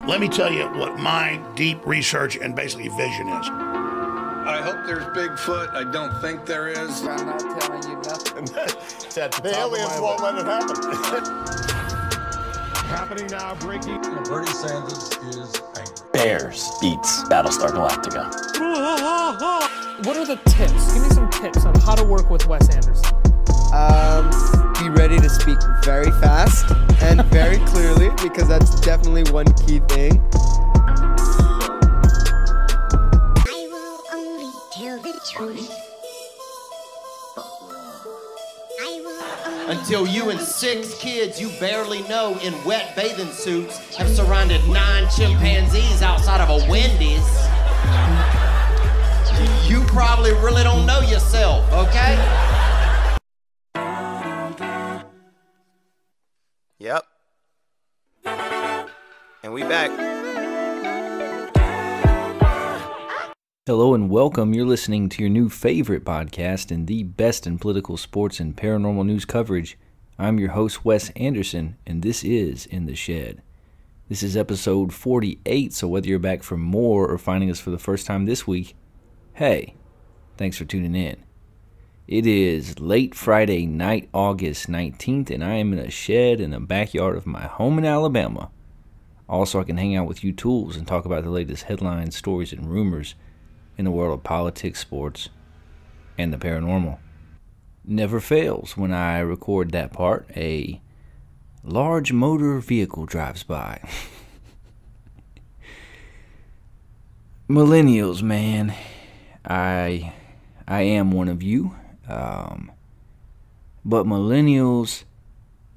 Let me tell you what my deep research and basically vision is. I hope there's Bigfoot. I don't think there is. I'm not telling you nothing. The aliens won't let it happen. Happening now, breaking. Bernie Sanders is angry. Bears beats Battlestar Galactica. What are the tips? Give me some tips on how to work with Wes Anderson. Be ready to speak very fast and very clearly, because that's definitely one key thing. I will only tell the truth. Until you and 6 kids you barely know in wet bathing suits have surrounded 9 chimpanzees outside of a Wendy's, you probably really don't know yourself, okay? Yep. And we back. Hello and welcome. You're listening to your new favorite podcast and the best in political, sports, and paranormal news coverage. I'm your host, Wes Anderson, and this is In the Shed. This is episode 48, so whether you're back for more or finding us for the first time this week, hey, thanks for tuning in. It is late Friday night, August 19th, and I am in a shed in the backyard of my home in Alabama. Also, I can hang out with you tools and talk about the latest headlines, stories, and rumors in the world of politics, sports, and the paranormal. Never fails when I record that part, a large motor vehicle drives by. Millennials, man. I am one of you. But millennials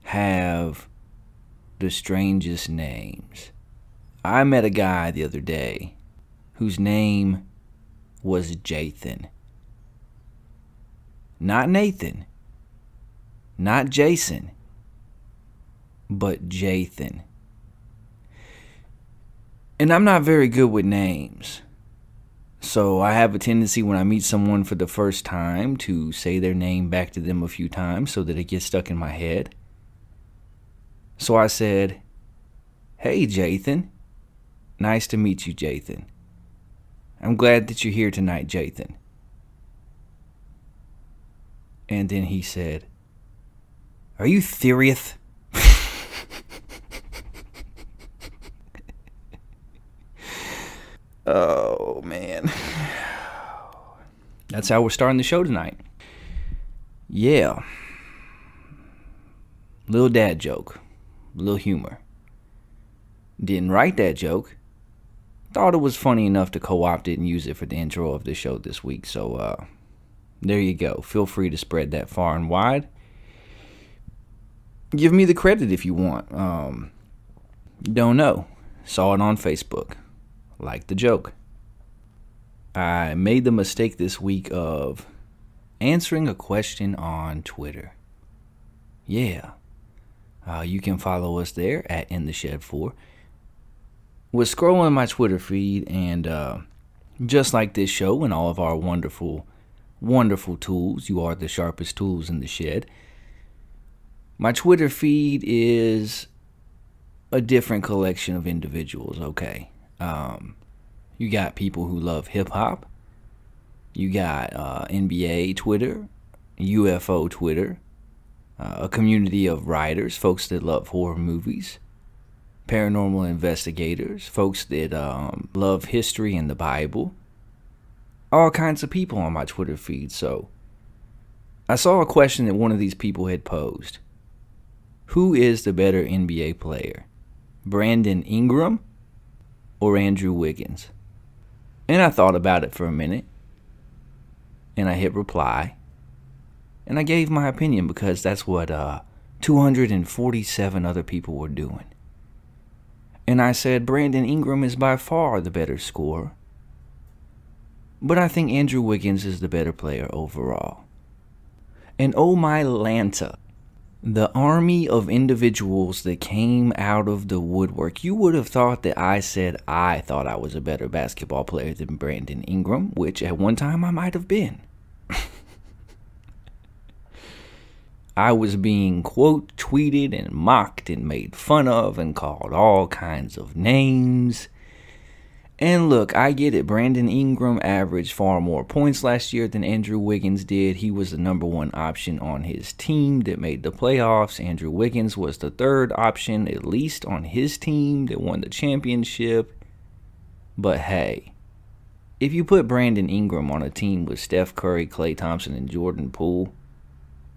have the strangest names. I met a guy the other day whose name was Jathan. Not Nathan. Not Jason. But Jathan. And I'm not very good with names. So I have a tendency when I meet someone for the first time to say their name back to them a few times so that it gets stuck in my head. So I said, "Hey, Jathan. Nice to meet you, Jathan. I'm glad that you're here tonight, Jathan." And then he said, "Are you serious?" Oh, man. That's how we're starting the show tonight. Yeah. Little dad joke. Little humor. Didn't write that joke. Thought it was funny enough to co-opt it and use it for the intro of the show this week. So, there you go. Feel free to spread that far and wide. Give me the credit if you want. Don't know. Saw it on Facebook. Like the joke. I made the mistake this week of answering a question on Twitter. Yeah. You can follow us there at InTheShed4. Was scrolling my Twitter feed and just like this show and all of our wonderful, wonderful tools, you are the sharpest tools in the shed. My Twitter feed is a different collection of individuals, okay? You got people who love hip-hop. You got NBA Twitter, UFO Twitter, a community of writers, folks that love horror movies, paranormal investigators, folks that love history and the Bible. All kinds of people on my Twitter feed. So I saw a question that one of these people had posed. Who is the better NBA player? Brandon Ingram or Andrew Wiggins? And I thought about it for a minute. And I hit reply. And I gave my opinion because that's what 247 other people were doing. And I said Brandon Ingram is by far the better scorer. But I think Andrew Wiggins is the better player overall. And oh my Lanta. The army of individuals that came out of the woodwork. You would have thought that I said I thought I was a better basketball player than Brandon Ingram, which at one time I might have been. I was being quote tweeted and mocked and made fun of and called all kinds of names. And look, I get it. Brandon Ingram averaged far more points last year than Andrew Wiggins did. He was the number one option on his team that made the playoffs. Andrew Wiggins was the third option, at least on his team, that won the championship. But hey, if you put Brandon Ingram on a team with Steph Curry, Klay Thompson, and Jordan Poole,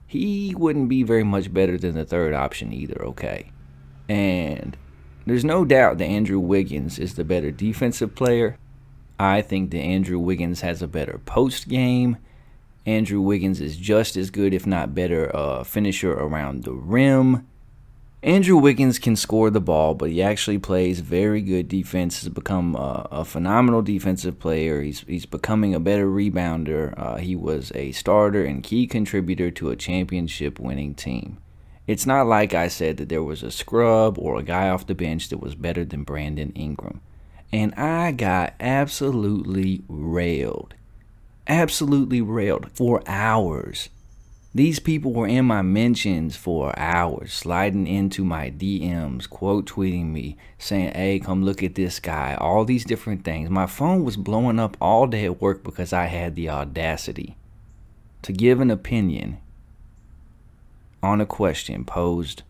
he wouldn't be very much better than the third option either, okay? And there's no doubt that Andrew Wiggins is the better defensive player. I think that Andrew Wiggins has a better post game. Andrew Wiggins is just as good, if not better, finisher around the rim. Andrew Wiggins can score the ball, but he actually plays very good defense. Has become a phenomenal defensive player. He's becoming a better rebounder. He was a starter and key contributor to a championship-winning team. It's not like I said that there was a scrub or a guy off the bench that was better than Brandon Ingram. And I got absolutely railed. Absolutely railed for hours. These people were in my mentions for hours, sliding into my DMs, quote tweeting me, saying, hey, come look at this guy, all these different things. My phone was blowing up all day at work because I had the audacity to give an opinion on a question posed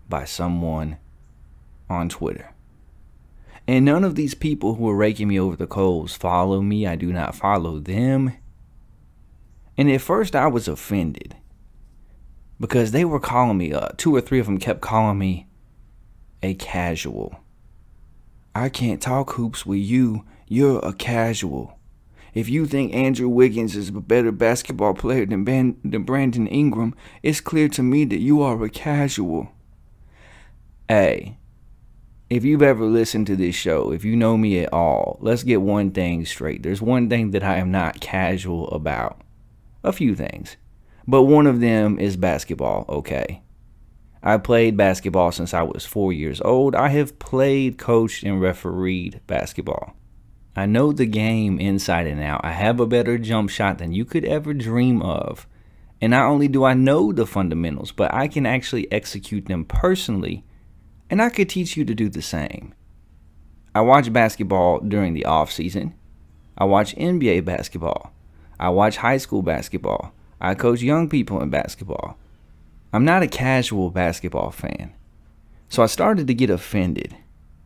by someone on Twitter. And none of these people who are raking me over the coals follow me. I do not follow them. And at first I was offended because they were calling me, 2 or 3 of them kept calling me a casual. I can't talk hoops with you. You're a casual. If you think Andrew Wiggins is a better basketball player than Brandon Ingram, it's clear to me that you are a casual. Hey, if you've ever listened to this show, if you know me at all, let's get one thing straight. There's one thing that I am not casual about. A few things. But one of them is basketball, okay? I played basketball since I was 4 years old. I have played, coached, and refereed basketball. I know the game inside and out. I have a better jump shot than you could ever dream of. And not only do I know the fundamentals, but I can actually execute them personally. And I could teach you to do the same. I watch basketball during the off season. I watch NBA basketball. I watch high school basketball. I coach young people in basketball. I'm not a casual basketball fan. So I started to get offended.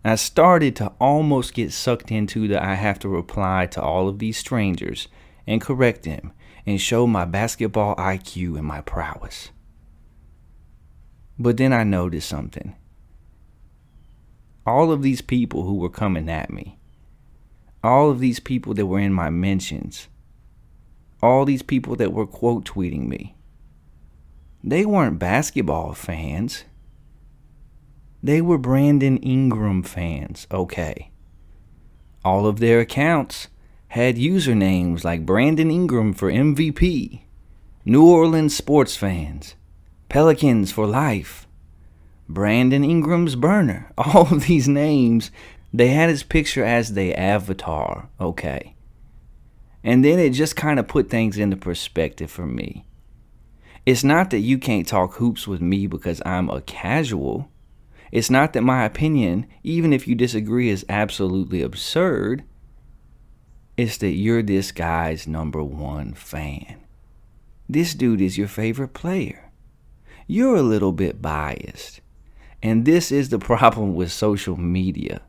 I started to almost get sucked into that I have to reply to all of these strangers and correct them and show my basketball IQ and my prowess. But then I noticed something. All of these people who were coming at me, all of these people that were in my mentions, all these people that were quote tweeting me, they weren't basketball fans. They were Brandon Ingram fans, okay. All of their accounts had usernames like Brandon Ingram for MVP, New Orleans sports fans, Pelicans for life, Brandon Ingram's burner. All of these names, they had his picture as their avatar, okay. And then it just kind of put things into perspective for me. It's not that you can't talk hoops with me because I'm a casual. It's not that my opinion, even if you disagree, is absolutely absurd. It's that you're this guy's #1 fan. This dude is your favorite player. You're a little bit biased. And this is the problem with social media.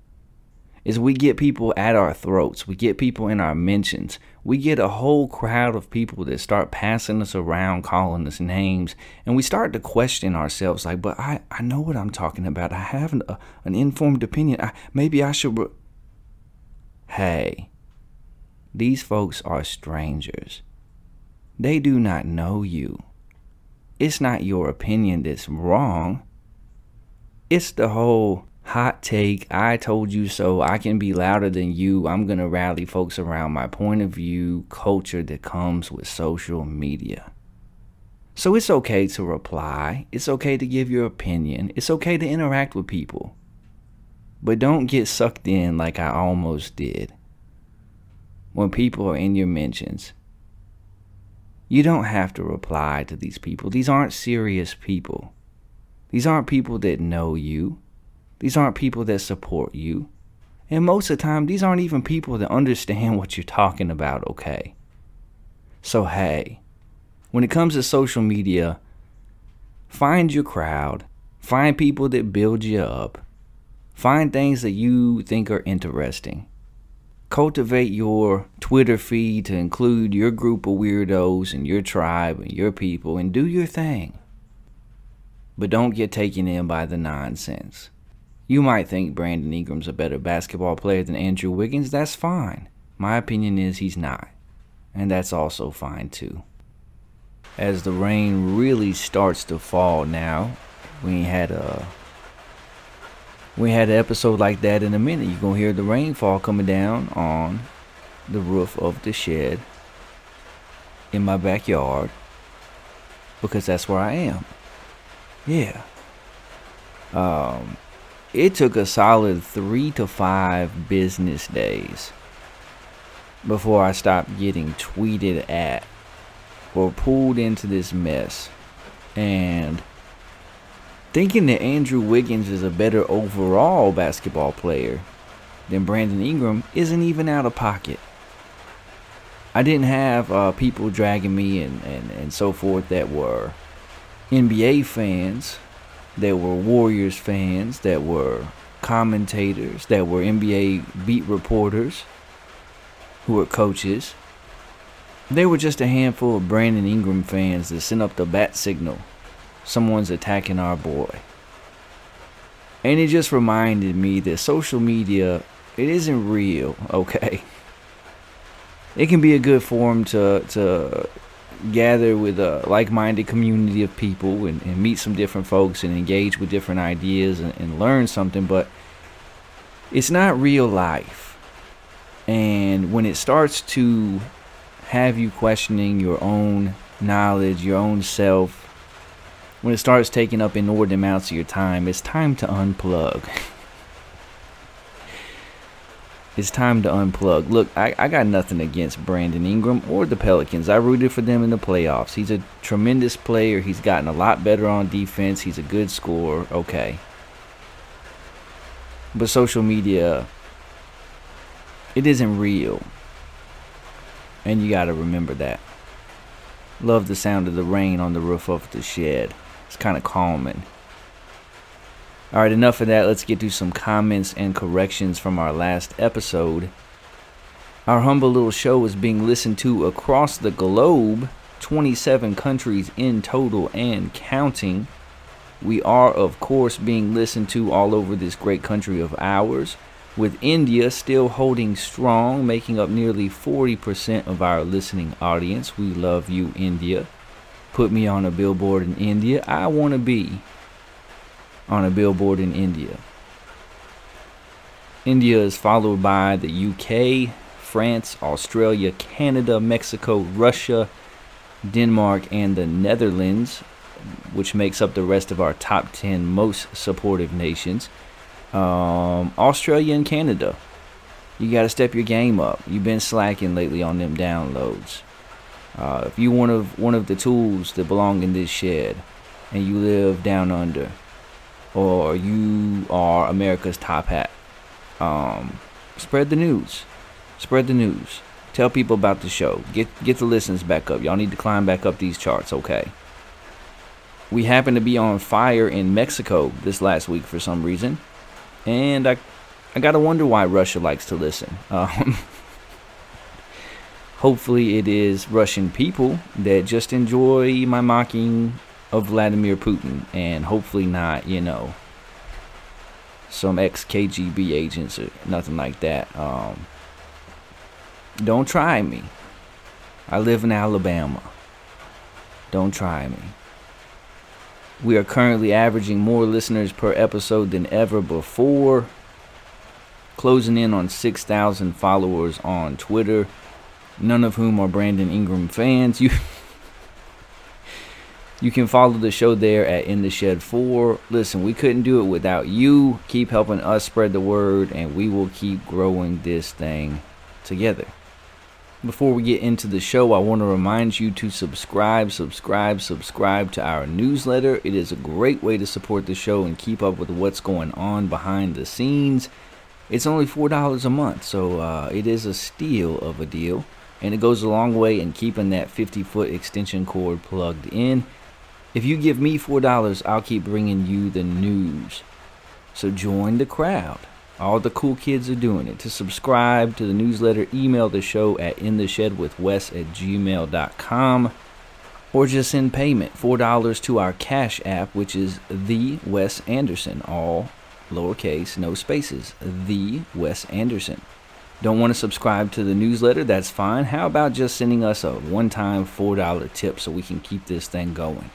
Is we get people at our throats. We get people in our mentions. We get a whole crowd of people that start passing us around, calling us names. And we start to question ourselves like, but I know what I'm talking about. I have an informed opinion. Maybe I should. Hey, these folks are strangers. They do not know you. It's not your opinion that's wrong. It's the whole hot take, I told you so, I can be louder than you, I'm going to rally folks around my point of view culture that comes with social media. So it's okay to reply, it's okay to give your opinion, it's okay to interact with people. But don't get sucked in like I almost did when people are in your mentions You don't have to reply to these people. These aren't serious people. These aren't people that know you. These aren't people that support you. And most of the time, these aren't even people that understand what you're talking about, okay? So, hey, when it comes to social media, find your crowd. Find people that build you up. Find things that you think are interesting. Cultivate your Twitter feed to include your group of weirdos and your tribe and your people, and do your thing. But don't get taken in by the nonsense. You might think Brandon Ingram's a better basketball player than Andrew Wiggins. That's fine. My opinion is he's not. And that's also fine too. As the rain really starts to fall now, we ain't had an episode like that in a minute. You're going to hear the rainfall coming down on the roof of the shed in my backyard, because that's where I am. Yeah. It took a solid 3 to 5 business days before I stopped getting tweeted at or pulled into this mess. And thinking that Andrew Wiggins is a better overall basketball player than Brandon Ingram isn't even out of pocket. I didn't have people dragging me and so forth that were NBA fans, that were Warriors fans, that were commentators, that were NBA beat reporters, who were coaches. They were just a handful of Brandon Ingram fans that sent up the bat signal. Someone's attacking our boy. And it just reminded me that social media, it isn't real, okay? It can be a good forum to gather with a like-minded community of people and meet some different folks and engage with different ideas and learn something, but it's not real life. And when it starts to have you questioning your own knowledge, your own self, when it starts taking up inordinate amounts of your time, it's time to unplug. It's time to unplug. Look, I got nothing against Brandon Ingram or the Pelicans. I rooted for them in the playoffs. He's a tremendous player. He's gotten a lot better on defense. He's a good scorer. Okay. But social media, it isn't real. And you got to remember that. Love the sound of the rain on the roof of the shed. It's kind of calming. Alright, enough of that. Let's get to some comments and corrections from our last episode. Our humble little show is being listened to across the globe, 27 countries in total and counting. We are, of course, being listened to all over this great country of ours, with India still holding strong, making up nearly 40% of our listening audience. We love you, India. Put me on a billboard in India. I want to be on a billboard in India. India is followed by the UK, France, Australia, Canada, Mexico, Russia, Denmark, and the Netherlands, which makes up the rest of our top 10 most supportive nations. Australia and Canada, you got to step your game up. You've been slacking lately on them downloads. If you one of the tools that belong in this shed, and you live down under, or you are America's top hat, spread the news. Spread the news. Tell people about the show. Get the listens back up. Y'all need to climb back up these charts, okay? We happen to be on fire in Mexico this last week for some reason, and I gotta wonder why Russia likes to listen. Hopefully it is Russian people that just enjoy my mocking of Vladimir Putin, and hopefully not, some ex-KGB agents or nothing like that. Don't try me. I live in Alabama. Don't try me. We are currently averaging more listeners per episode than ever before, closing in on 6,000 followers on Twitter, none of whom are Brandon Ingram fans. You can follow the show there at In The Shed 4. Listen, we couldn't do it without you. Keep helping us spread the word, and we will keep growing this thing together. Before we get into the show, I want to remind you to subscribe to our newsletter. It is a great way to support the show and keep up with what's going on behind the scenes. It's only $4 a month, so it is a steal of a deal, and it goes a long way in keeping that 50-foot extension cord plugged in. If you give me $4, I'll keep bringing you the news. So join the crowd. All the cool kids are doing it. To subscribe to the newsletter, email the show at intheshedwithwes@gmail.com, or just send payment, $4 to our Cash App, which is The Wes Anderson, all lowercase, no spaces, The Wes Anderson. Don't want to subscribe to the newsletter? That's fine. How about just sending us a one-time $4 tip so we can keep this thing going?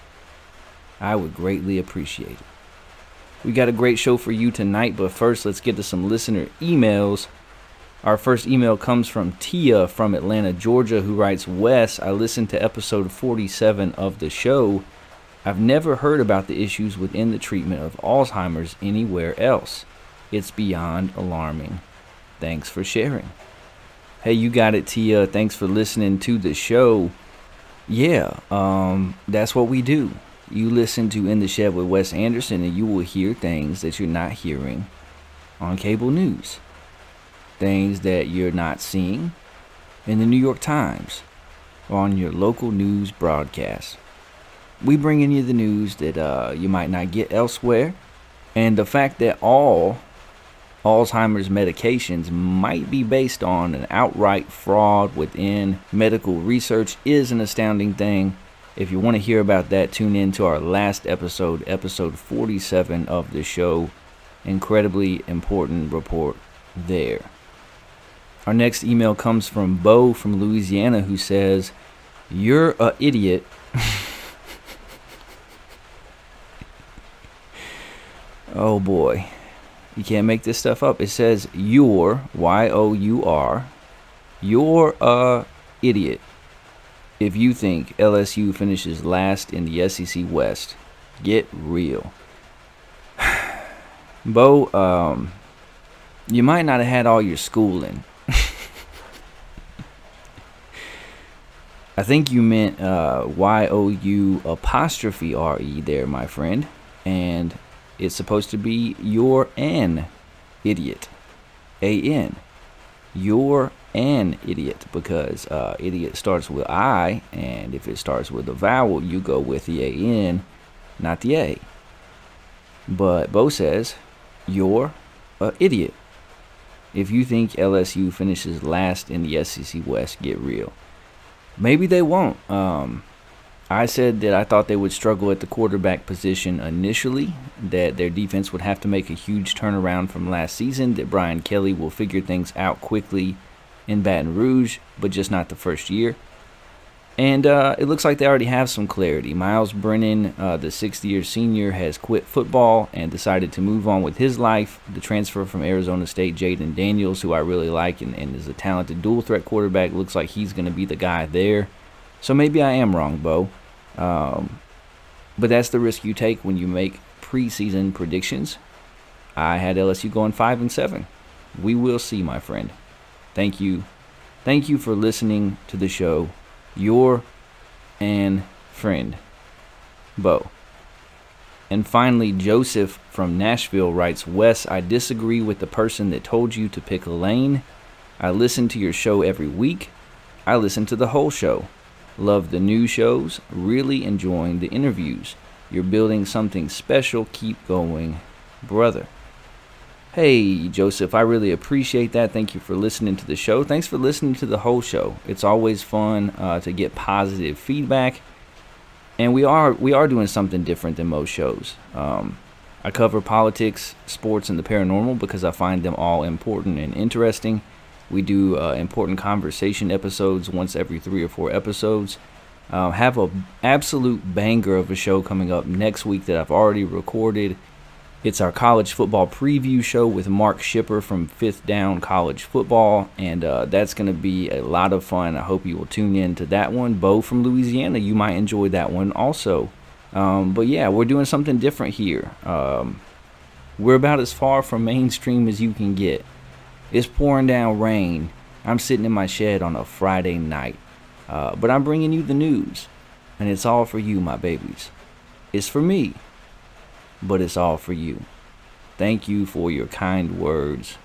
I would greatly appreciate it. We got a great show for you tonight, but first let's get to some listener emails. Our first email comes from Tia from Atlanta, Georgia, who writes, Wes, I listened to episode 47 of the show. I've never heard about the issues within the treatment of Alzheimer's anywhere else. It's beyond alarming. Thanks for sharing. Hey, you got it, Tia. Thanks for listening to the show. Yeah, that's what we do. You listen to In the Shed with Wes Anderson, and you will hear things that you're not hearing on cable news. Things that you're not seeing in the New York Times or on your local news broadcast. We bring in you the news that you might not get elsewhere. And the fact that all Alzheimer's medications might be based on an outright fraud within medical research is an astounding thing. If you want to hear about that, tune in to our last episode, episode 47 of the show. Incredibly important report there. Our next email comes from Bo from Louisiana, who says, "You're a idiot." Oh boy. You can't make this stuff up. It says, you're, Y-O-U-R, you're a idiot if you think LSU finishes last in the SEC West. Get real. Bo, you might not have had all your schooling. I think you meant Y-O-U' there, my friend. And it's supposed to be you're an idiot. A-N. You're an idiot, because idiot starts with I, and if it starts with a vowel, you go with the A-N, not the A. But Bo says, you're an idiot if you think LSU finishes last in the SEC West. Get real. Maybe they won't. I said that I thought they would struggle at the quarterback position initially, that their defense would have to make a huge turnaround from last season, that Brian Kelly will figure things out quickly in Baton Rouge, but just not the first year. And it looks like they already have some clarity. Miles Brennan, the sixth-year senior, has quit football and decided to move on with his life. The transfer from Arizona State, Jaden Daniels, who I really like and is a talented dual-threat quarterback, looks like he's going to be the guy there. So maybe I am wrong, Bo. But that's the risk you take when you make preseason predictions. I had LSU going 5-7. We will see, my friend. Thank you. Thank you for listening to the show. You're an friend, Bo. And finally, Joseph from Nashville writes, Wes, I disagree with the person that told you to pick a lane. I listen to your show every week. I listen to the whole show. Love the new shows. Really enjoying the interviews. You're building something special. Keep going, brother. Hey, Joseph, I really appreciate that. Thank you for listening to the show. Thanks for listening to the whole show. It's always fun to get positive feedback. And we are doing something different than most shows. I cover politics, sports, and the paranormal because I find them all important and interesting. We do important conversation episodes once every 3 or 4 episodes. Have an absolute banger of a show coming up next week that I've already recorded. It's our college football preview show with Mark Shipper from Fifth Down College Football, and that's going to be a lot of fun. I hope you will tune in to that one. Bo from Louisiana, you might enjoy that one also. But yeah, we're doing something different here. We're about as far from mainstream as you can get. It's pouring down rain I'm sitting in my shed on a Friday night, but I'm bringing you the news, and it's all for you, my babies. It's for me, but it's all for you. Thank you for your kind words,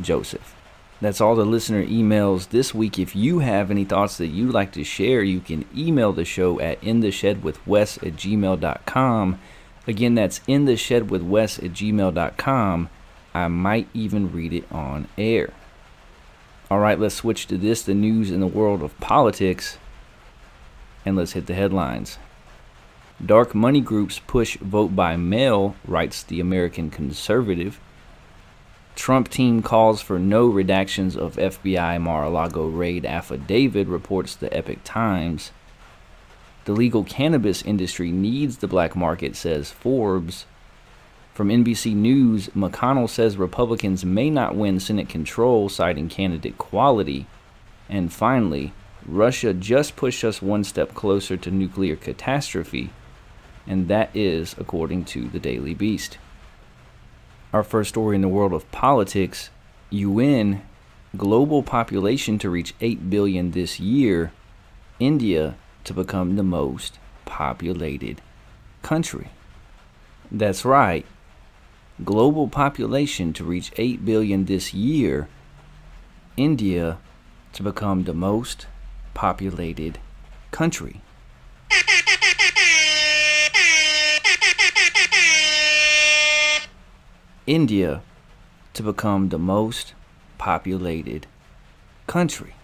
Joseph. That's all the listener emails this week. If you have any thoughts that you'd like to share, you can email the show at intheshedwithwes@gmail.com. Again, that's intheshedwithwes@gmail.com. I might even read it on air. All right, let's switch to this, the news in the world of politics, and let's hit the headlines. Dark money groups push vote by mail, writes the American Conservative. Trump team calls for no redactions of FBI Mar-a-Lago raid affidavit, reports the Epoch Times. The legal cannabis industry needs the black market, says Forbes. From NBC News, McConnell says Republicans may not win Senate control, citing candidate quality. And finally, Russia just pushed us one step closer to nuclear catastrophe, and that is according to the Daily Beast. Our first story in the world of politics, UN, global population to reach 8 billion this year, India to become the most populated country. That's right. Global population to reach 8 billion this year, India to become the most populated country. India to become the most populated country.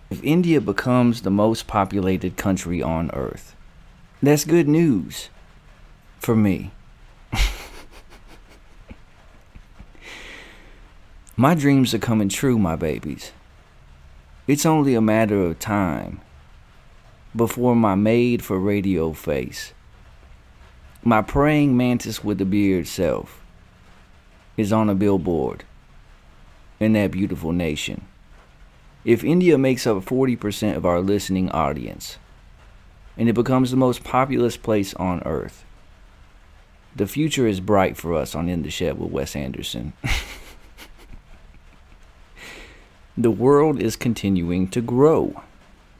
If India becomes the most populated country on Earth, that's good news for me. My dreams are coming true, my babies. It's only a matter of time before my made for radio face, my praying mantis with the beard self, is on a billboard in that beautiful nation. If India makes up 40% of our listening audience, and it becomes the most populous place on Earth, the future is bright for us on In the Shed with Wes Anderson. The world is continuing to grow.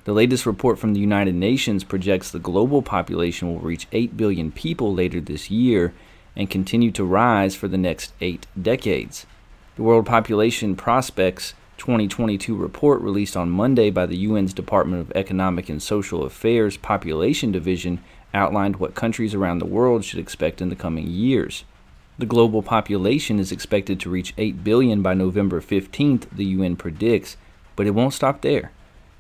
The latest report from the United Nations projects the global population will reach 8 billion people later this year and continue to rise for the next 8 decades. The World Population Prospects 2022 report, released on Monday by the UN's Department of Economic and Social Affairs Population Division, outlined what countries around the world should expect in the coming years. The global population is expected to reach 8 billion by November 15th, the UN predicts, but it won't stop there.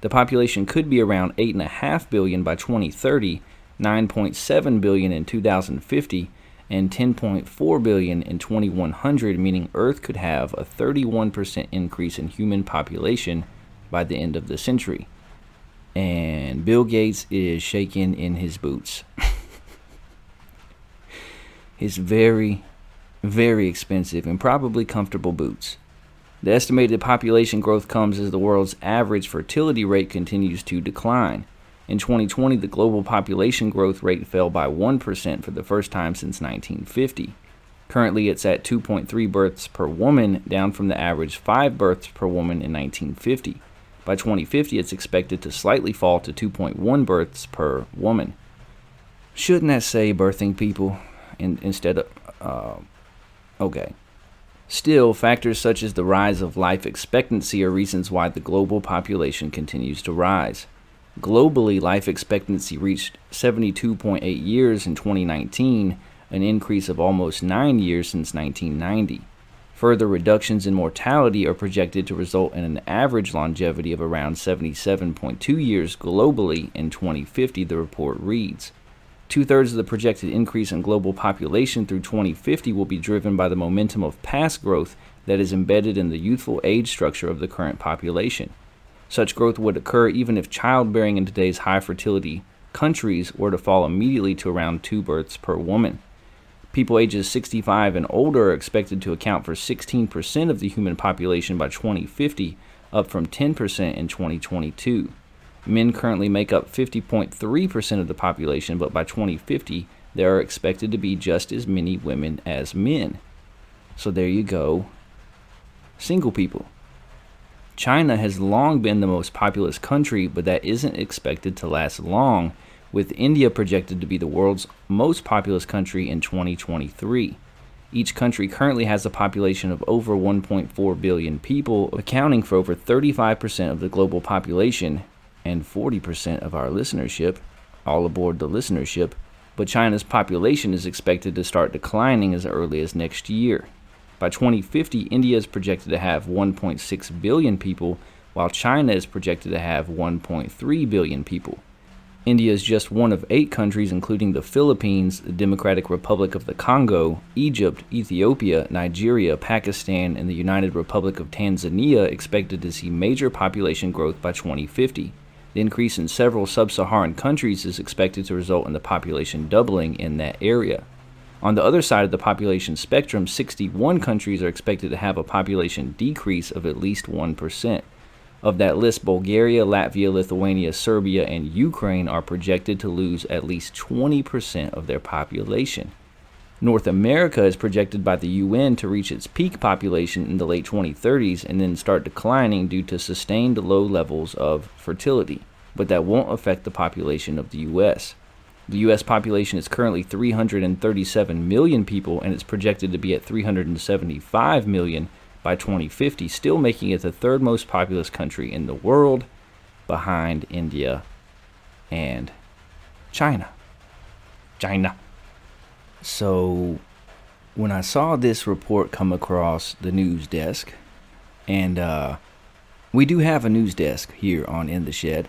The population could be around 8.5 billion by 2030, 9.7 billion in 2050, and 10.4 billion in 2100, meaning Earth could have a 31% increase in human population by the end of the century. And Bill Gates is shaking in his boots. His very, very expensive and probably comfortable boots. The estimated population growth comes as the world's average fertility rate continues to decline. In 2020, the global population growth rate fell by 1% for the first time since 1950. Currently, it's at 2.3 births per woman, down from the average 5 births per woman in 1950. By 2050, it's expected to slightly fall to 2.1 births per woman. Shouldn't that say birthing people instead of... okay. Still, factors such as the rise of life expectancy are reasons why the global population continues to rise. Globally, life expectancy reached 72.8 years in 2019, an increase of almost 9 years since 1990. Further reductions in mortality are projected to result in an average longevity of around 77.2 years globally in 2050, the report reads. 2/3 of the projected increase in global population through 2050 will be driven by the momentum of past growth that is embedded in the youthful age structure of the current population. Such growth would occur even if childbearing in today's high fertility countries were to fall immediately to around 2 births per woman. People ages 65 and older are expected to account for 16% of the human population by 2050, up from 10% in 2022. Men currently make up 50.3% of the population, but by 2050, there are expected to be just as many women as men. So there you go. Single people. China has long been the most populous country, but that isn't expected to last long, with India projected to be the world's most populous country in 2023. Each country currently has a population of over 1.4 billion people, accounting for over 35% of the global population and 40% of our listenership. All aboard the listenership. But China's population is expected to start declining as early as next year. By 2050, India is projected to have 1.6 billion people, while China is projected to have 1.3 billion people. India is just one of 8 countries, including the Philippines, the Democratic Republic of the Congo, Egypt, Ethiopia, Nigeria, Pakistan, and the United Republic of Tanzania, expected to see major population growth by 2050. The increase in several sub-Saharan countries is expected to result in the population doubling in that area. On the other side of the population spectrum, 61 countries are expected to have a population decrease of at least 1%. Of that list, Bulgaria, Latvia, Lithuania, Serbia, and Ukraine are projected to lose at least 20% of their population. North America is projected by the UN to reach its peak population in the late 2030s and then start declining due to sustained low levels of fertility, but that won't affect the population of the US. The U.S. population is currently 337 million people, and it's projected to be at 375 million by 2050, still making it the third most populous country in the world, behind India and China. So, when I saw this report come across the news desk, and we do have a news desk here on In the Shed,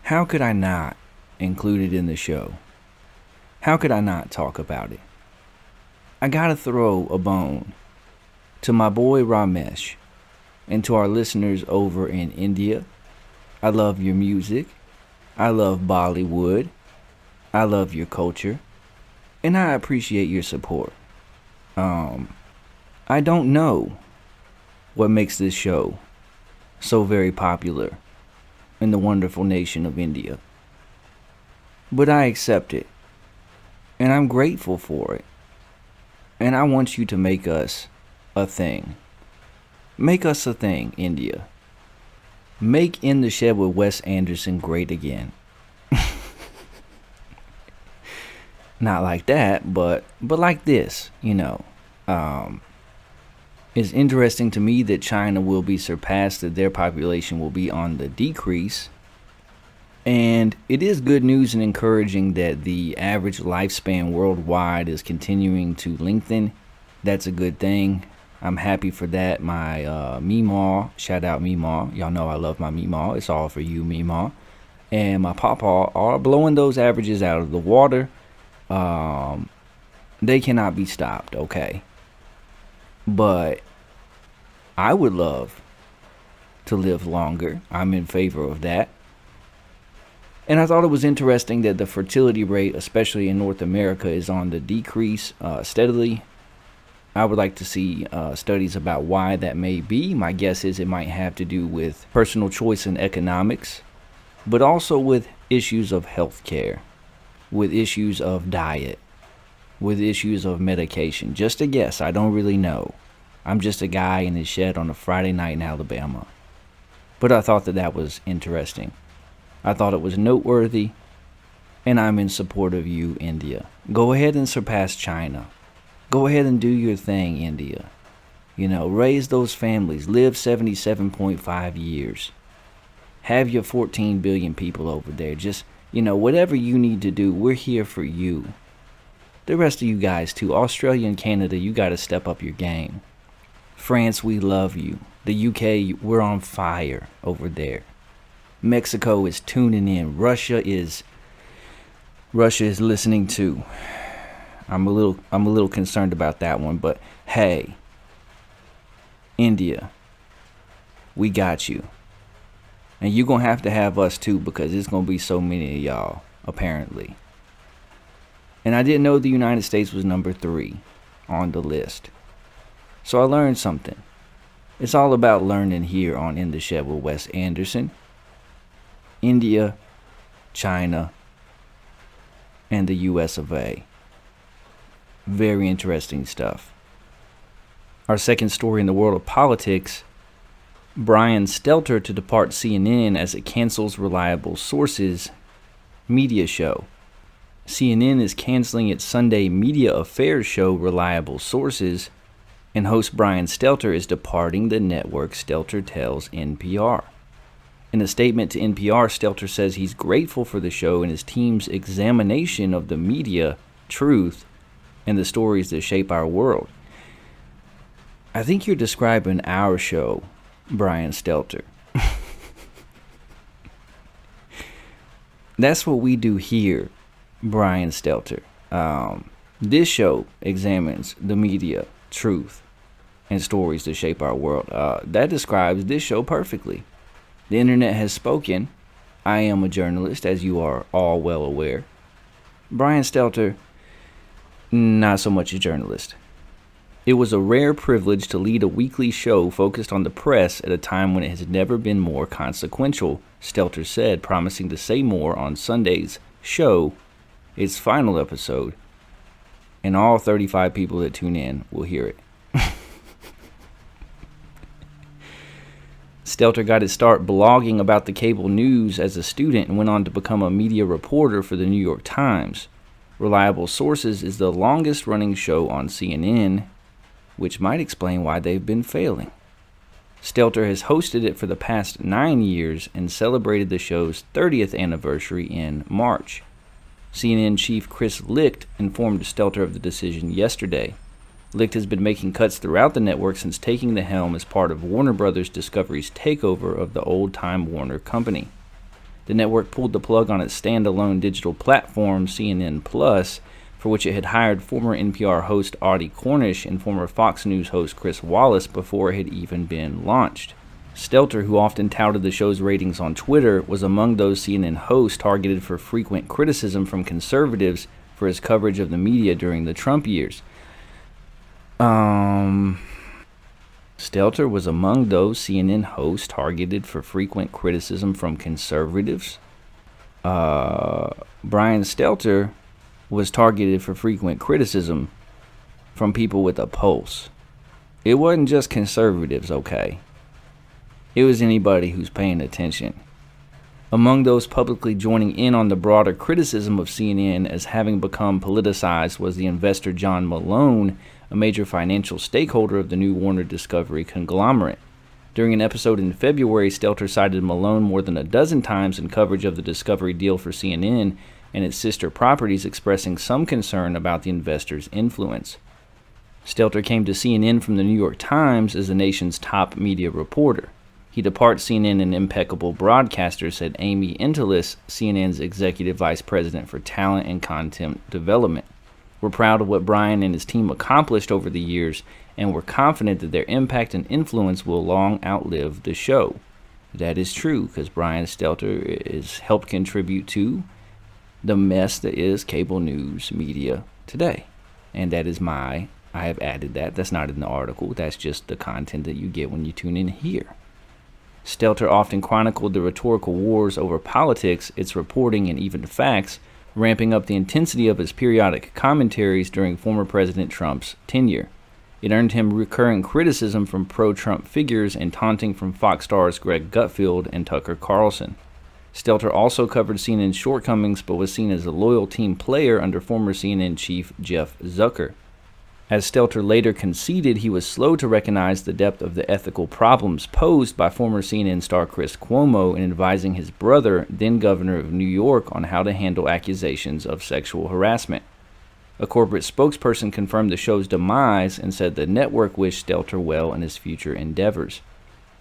how could I not included in the show? How could I not talk about it? I gotta throw a bone to my boy Ramesh and to our listeners over in India. I love your music. I love Bollywood. I love your culture. And I appreciate your support. I don't know what makes this show so very popular in the wonderful nation of India. But I accept it, and I'm grateful for it, and I want you to make us a thing. Make us a thing, India. Make In the Shed with Wes Anderson great again. Not like that, but like this, you know. It's interesting to me that China will be surpassed, that their population will be on the decrease. And it is good news and encouraging that the average lifespan worldwide is continuing to lengthen. That's a good thing. I'm happy for that. My Meemaw, shout out Meemaw. Y'all know I love my Meemaw. It's all for you, Meemaw. And my Pawpaw are blowing those averages out of the water. They cannot be stopped, okay? But I would love to live longer. I'm in favor of that. And I thought it was interesting that the fertility rate, especially in North America, is on the decrease steadily. I would like to see studies about why that may be. My guess is it might have to do with personal choice and economics, but also with issues of health care, with issues of diet, with issues of medication. Just a guess. I don't really know. I'm just a guy in his shed on a Friday night in Alabama. But I thought that was interesting. I thought it was noteworthy, and I'm in support of you, India. Go ahead and surpass China. Go ahead and do your thing, India. You know, raise those families. Live 77.5 years. Have your 14 billion people over there. Just, you know, whatever you need to do, we're here for you. The rest of you guys, too. Australia and Canada, you got to step up your game. France, we love you. The UK, we're on fire over there. Mexico is tuning in. Russia is listening too. I'm a little concerned about that one, but hey, India, we got you. And you're going to have us too, because it's going to be so many of y'all, apparently. And I didn't know the United States was number 3 on the list. So I learned something. It's all about learning here on In the Shed with Wes Anderson. India, China, and the US of A. Very interesting stuff. Our second story in the world of politics, Brian Stelter to depart CNN as it cancels reliable sources media show. CNN is canceling its Sunday media affairs show Reliable Sources, and host Brian Stelter is departing the network, Stelter tells NPR. In a statement to NPR, Stelter says he's grateful for the show and his team's examination of the media, truth, and the stories that shape our world. I think you're describing our show, Brian Stelter. That's what we do here, Brian Stelter. This show examines the media, truth, and stories that shape our world. That describes this show perfectly. The internet has spoken. I am a journalist, as you are all well aware. Brian Stelter, not so much a journalist. It was a rare privilege to lead a weekly show focused on the press at a time when it has never been more consequential, Stelter said, promising to say more on Sunday's show, its final episode, and all 35 people that tune in will hear it. Stelter got his start blogging about the cable news as a student and went on to become a media reporter for the New York Times. Reliable Sources is the longest running show on CNN, which might explain why they've been failing. Stelter has hosted it for the past 9 years and celebrated the show's 30th anniversary in March. CNN chief Chris Licht informed Stelter of the decision yesterday. Licht has been making cuts throughout the network since taking the helm as part of Warner Bros. Discovery's takeover of the old-time Warner Company. The network pulled the plug on its standalone digital platform, CNN Plus, for which it had hired former NPR host Audie Cornish and former Fox News host Chris Wallace before it had even been launched. Stelter, who often touted the show's ratings on Twitter, was among those CNN hosts targeted for frequent criticism from conservatives for his coverage of the media during the Trump years. Stelter was among those CNN hosts targeted for frequent criticism from conservatives. Brian Stelter was targeted for frequent criticism from people with a pulse. It wasn't just conservatives, okay? It was anybody who's paying attention. Among those publicly joining in on the broader criticism of CNN as having become politicized was the investor John Malone, a major financial stakeholder of the new Warner Discovery conglomerate. During an episode in February, Stelter cited Malone more than a dozen times in coverage of the Discovery deal for CNN and its sister properties, expressing some concern about the investor's influence. Stelter came to CNN from the New York Times as the nation's top media reporter. He departs CNN an impeccable broadcaster, said Amy Entelis, CNN's executive vice president for talent and content development. We're proud of what Brian and his team accomplished over the years, and we're confident that their impact and influence will long outlive the show. That is true, because Brian Stelter has helped contribute to the mess that is cable news media today. And that is I have added that. That's not in the article. That's just the content that you get when you tune in here. Stelter often chronicled the rhetorical wars over politics, its reporting, and even facts, ramping up the intensity of his periodic commentaries during former President Trump's tenure. It earned him recurring criticism from pro-Trump figures and taunting from Fox stars Greg Gutfeld and Tucker Carlson. Stelter also covered CNN's shortcomings but was seen as a loyal team player under former CNN chief Jeff Zucker. As Stelter later conceded, he was slow to recognize the depth of the ethical problems posed by former CNN star Chris Cuomo in advising his brother, then governor of New York, on how to handle accusations of sexual harassment. A corporate spokesperson confirmed the show's demise and said the network wished Stelter well in his future endeavors.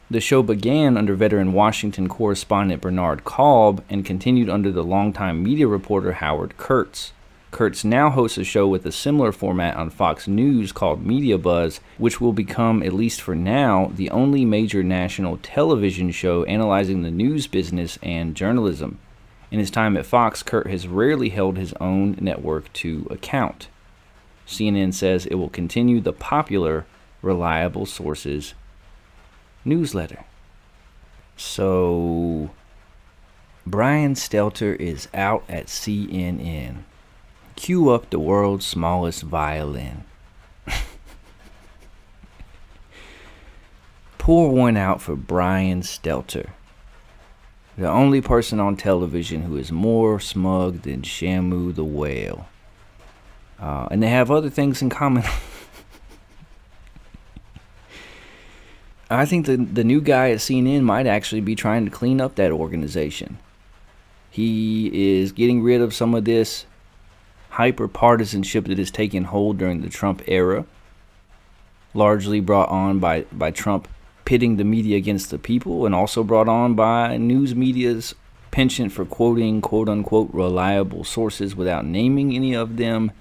The show began under veteran Washington correspondent Bernard Kalb and continued under the longtime media reporter Howard Kurtz. Kurtz now hosts a show with a similar format on Fox News called Media Buzz, which will become, at least for now, the only major national television show analyzing the news business and journalism. In his time at Fox, Kurtz has rarely held his own network to account. CNN says it will continue the popular Reliable Sources newsletter. So, Brian Stelter is out at CNN. Cue up the world's smallest violin. Pour one out for Brian Stelter, the only person on television who is more smug than Shamu the whale. And they have other things in common. I think the new guy at CNN might actually be trying to clean up that organization. He is getting rid of some of this hyper-partisanship that has taken hold during the Trump era, largely brought on by Trump pitting the media against the people, and also brought on by news media's penchant for quoting quote-unquote reliable sources without naming any of them.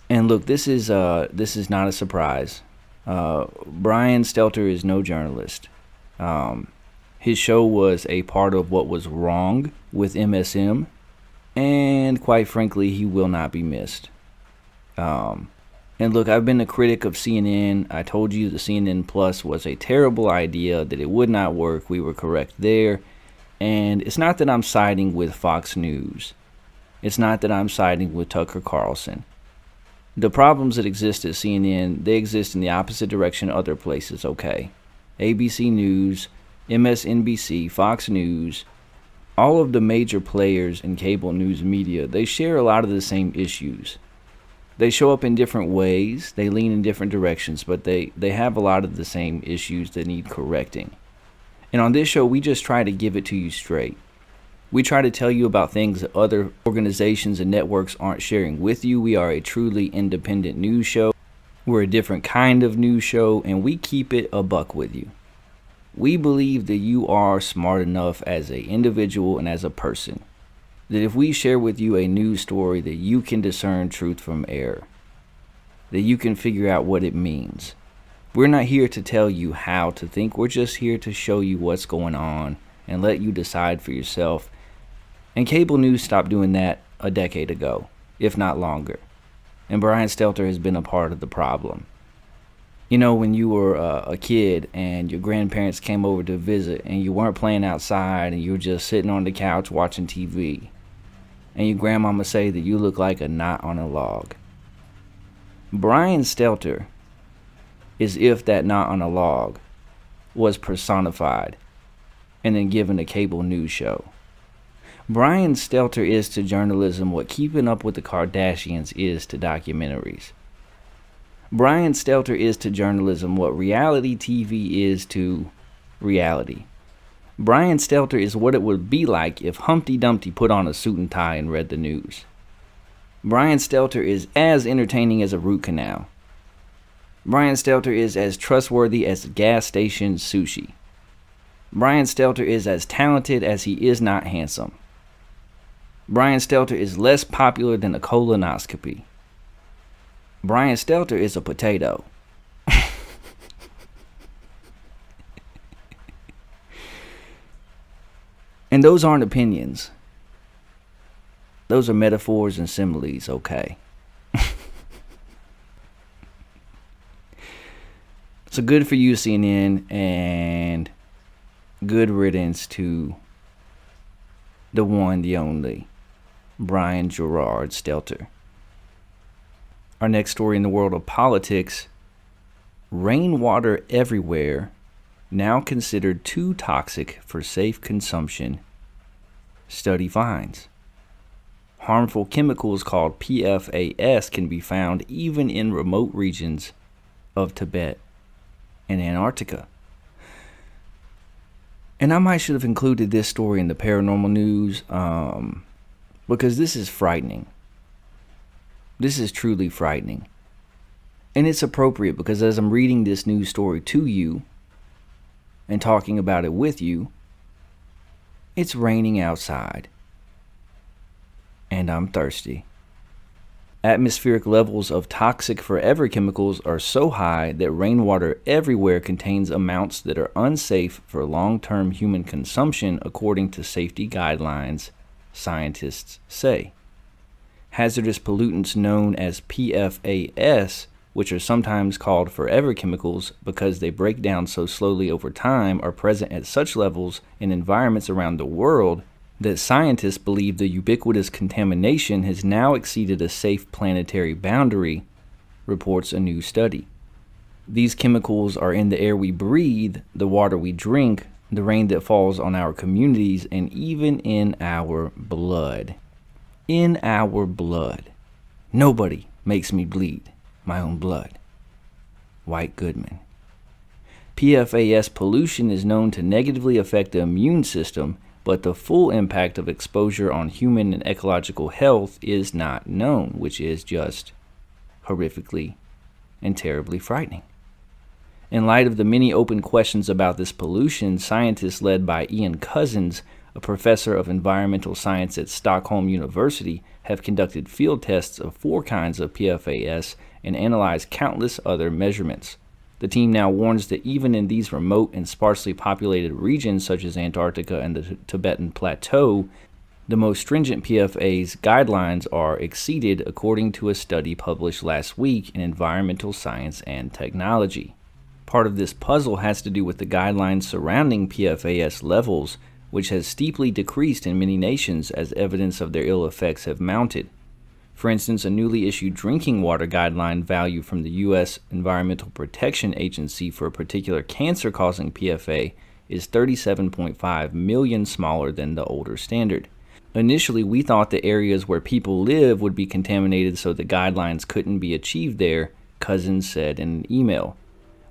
And look, this is not a surprise. Brian Stelter is no journalist. His show was a part of what was wrong with MSM, and quite frankly, he will not be missed. And look, I've been a critic of CNN. I told you the CNN Plus was a terrible idea, that it would not work. We were correct there. And it's not that I'm siding with Fox News. It's not that I'm siding with Tucker Carlson. The problems that exist at CNN, they exist in the opposite direction other places, okay? ABC News, MSNBC, Fox News, all of the major players in cable news media, they share a lot of the same issues. They show up in different ways, they lean in different directions, but they have a lot of the same issues that need correcting. And on this show, we just try to give it to you straight. We try to tell you about things that other organizations and networks aren't sharing with you. We are a truly independent news show. We're a different kind of news show, and we keep it a buck with you. We believe that you are smart enough as an individual and as a person, that if we share with you a news story, that you can discern truth from error, that you can figure out what it means. We're not here to tell you how to think. We're just here to show you what's going on and let you decide for yourself. And cable news stopped doing that a decade ago, if not longer. And Brian Stelter has been a part of the problem. You know, when you were a kid and your grandparents came over to visit and you weren't playing outside and you were just sitting on the couch watching TV, and your grandmama say that you look like a knot on a log. Brian Stelter is if that knot on a log was personified and then given a cable news show. Brian Stelter is to journalism what Keeping Up with the Kardashians is to documentaries. Brian Stelter is to journalism what reality TV is to reality. Brian Stelter is what it would be like if Humpty Dumpty put on a suit and tie and read the news. Brian Stelter is as entertaining as a root canal. Brian Stelter is as trustworthy as gas station sushi. Brian Stelter is as talented as he is not handsome. Brian Stelter is less popular than a colonoscopy. Brian Stelter is a potato. And those aren't opinions. Those are metaphors and similes, okay? So good for you, CNN, and good riddance to the one, the only, Brian Gerard Stelter. Our next story in the world of politics: rainwater everywhere, now considered too toxic for safe consumption. Study finds harmful chemicals called PFAS can be found even in remote regions of Tibet and Antarctica. And I might should have included this story in the paranormal news because this is frightening. This is truly frightening. And it's appropriate because as I'm reading this news story to you and talking about it with you, it's raining outside. And I'm thirsty. Atmospheric levels of toxic forever chemicals are so high that rainwater everywhere contains amounts that are unsafe for long-term human consumption, according to safety guidelines, scientists say. Hazardous pollutants known as PFAS, which are sometimes called forever chemicals because they break down so slowly over time, are present at such levels in environments around the world that scientists believe the ubiquitous contamination has now exceeded a safe planetary boundary, reports a new study. These chemicals are in the air we breathe, the water we drink, the rain that falls on our communities, and even in our blood. In our blood. Nobody makes me bleed my own blood. White Goodman. PFAS pollution is known to negatively affect the immune system, but the full impact of exposure on human and ecological health is not known, which is just horrifically and terribly frightening. In light of the many open questions about this pollution, scientists led by Ian Cousins, a professor of environmental science at Stockholm University, have conducted field tests of 4 kinds of PFAS and analyzed countless other measurements. The team now warns that even in these remote and sparsely populated regions such as Antarctica and the Tibetan Plateau, the most stringent PFAS guidelines are exceeded, according to a study published last week in Environmental Science and Technology. Part of this puzzle has to do with the guidelines surrounding PFAS levels, which has steeply decreased in many nations as evidence of their ill effects have mounted. For instance, a newly issued drinking water guideline value from the U.S. Environmental Protection Agency for a particular cancer-causing PFA is 37.5 million smaller than the older standard. Initially, we thought the areas where people live would be contaminated so the guidelines couldn't be achieved there, Cousins said in an email.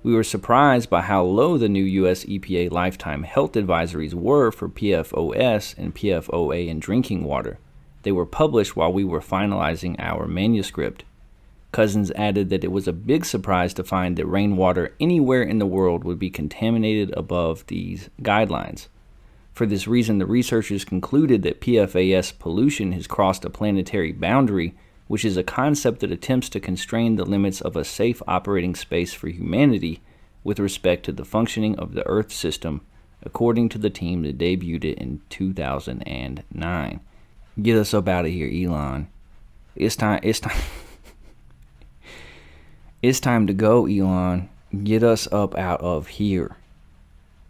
We were surprised by how low the new U.S. EPA lifetime health advisories were for PFOS and PFOA in drinking water. They were published while we were finalizing our manuscript. Cousins added that it was a big surprise to find that rainwater anywhere in the world would be contaminated above these guidelines. For this reason, the researchers concluded that PFAS pollution has crossed a planetary boundary, which is a concept that attempts to constrain the limits of a safe operating space for humanity with respect to the functioning of the Earth system, according to the team that debuted it in 2009. Get us up out of here, Elon. It's time. It's time to go, Elon. Get us up out of here.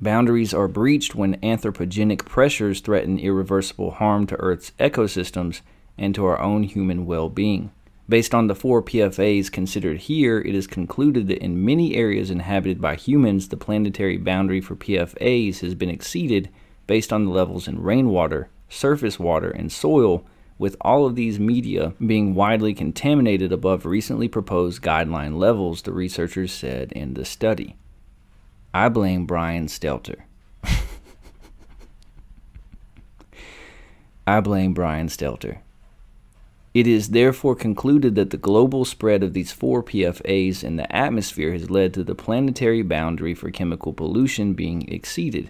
Boundaries are breached when anthropogenic pressures threaten irreversible harm to Earth's ecosystems and to our own human well-being. Based on the 4 PFAs considered here, it is concluded that in many areas inhabited by humans, the planetary boundary for PFAs has been exceeded based on the levels in rainwater, surface water, and soil, with all of these media being widely contaminated above recently proposed guideline levels, the researchers said in the study. I blame Brian Stelter. I blame Brian Stelter. It is therefore concluded that the global spread of these 4 PFAs in the atmosphere has led to the planetary boundary for chemical pollution being exceeded.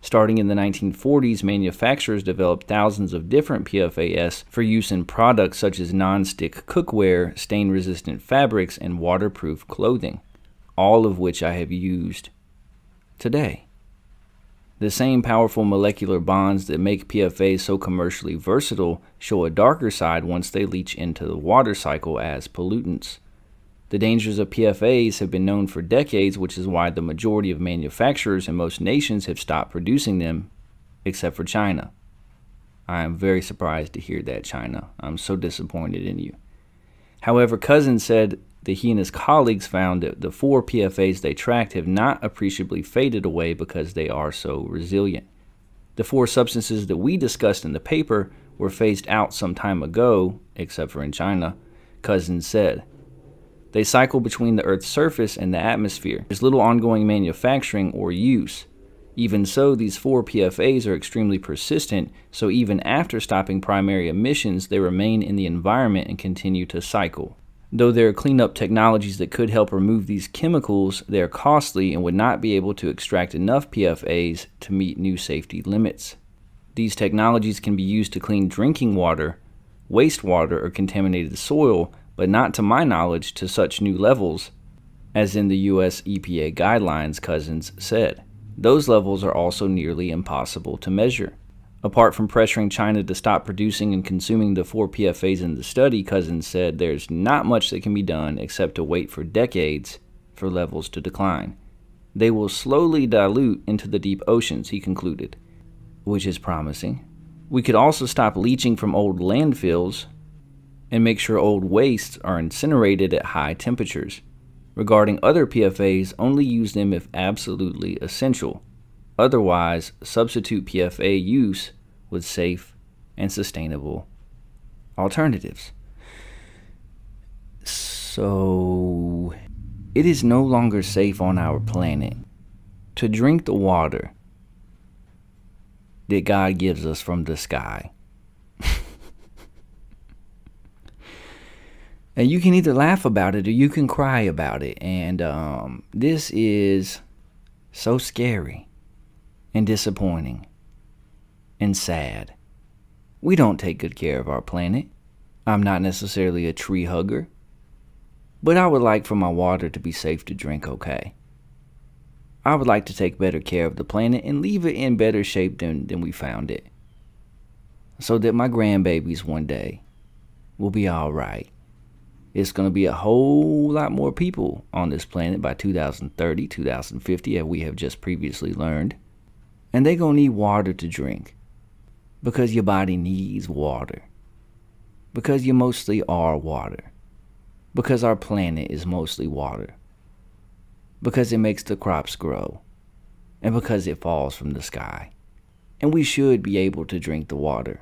Starting in the 1940s, manufacturers developed thousands of different PFAS for use in products such as non-stick cookware, stain-resistant fabrics, and waterproof clothing, all of which I have used today. The same powerful molecular bonds that make PFAs so commercially versatile show a darker side once they leach into the water cycle as pollutants. The dangers of PFAs have been known for decades, which is why the majority of manufacturers in most nations have stopped producing them, except for China. I am very surprised to hear that, China. I'm so disappointed in you. However, Cousins said that he and his colleagues found that the 4 PFAs they tracked have not appreciably faded away because they are so resilient. The 4 substances that we discussed in the paper were phased out some time ago, except for in China, Cousins said. They cycle between the Earth's surface and the atmosphere. There's little ongoing manufacturing or use. Even so, these 4 PFAs are extremely persistent, so even after stopping primary emissions, they remain in the environment and continue to cycle. Though there are cleanup technologies that could help remove these chemicals, they are costly and would not be able to extract enough PFAs to meet new safety limits. These technologies can be used to clean drinking water, wastewater, or contaminated soil, but not to my knowledge to such new levels as in the U.S. EPA guidelines, Cousins said. Those levels are also nearly impossible to measure. Apart from pressuring China to stop producing and consuming the 4 PFAs in the study, Cousins said there's not much that can be done except to wait for decades for levels to decline. They will slowly dilute into the deep oceans, he concluded, which is promising. We could also stop leaching from old landfills and make sure old wastes are incinerated at high temperatures. Regarding other PFAs, only use them if absolutely essential. Otherwise, substitute PFA use with safe and sustainable alternatives. So, it is no longer safe on our planet to drink the water that God gives us from the sky. And you can either laugh about it or you can cry about it. And this is so scary and disappointing and sad. We don't take good care of our planet. I'm not necessarily a tree hugger, but I would like for my water to be safe to drink, okay? I would like to take better care of the planet and leave it in better shape than we found it, so that my grandbabies one day will be all right. It's going to be a whole lot more people on this planet by 2030, 2050, as we have just previously learned. And they're going to need water to drink. Because your body needs water. Because you mostly are water. Because our planet is mostly water. Because it makes the crops grow. And because it falls from the sky. And we should be able to drink the water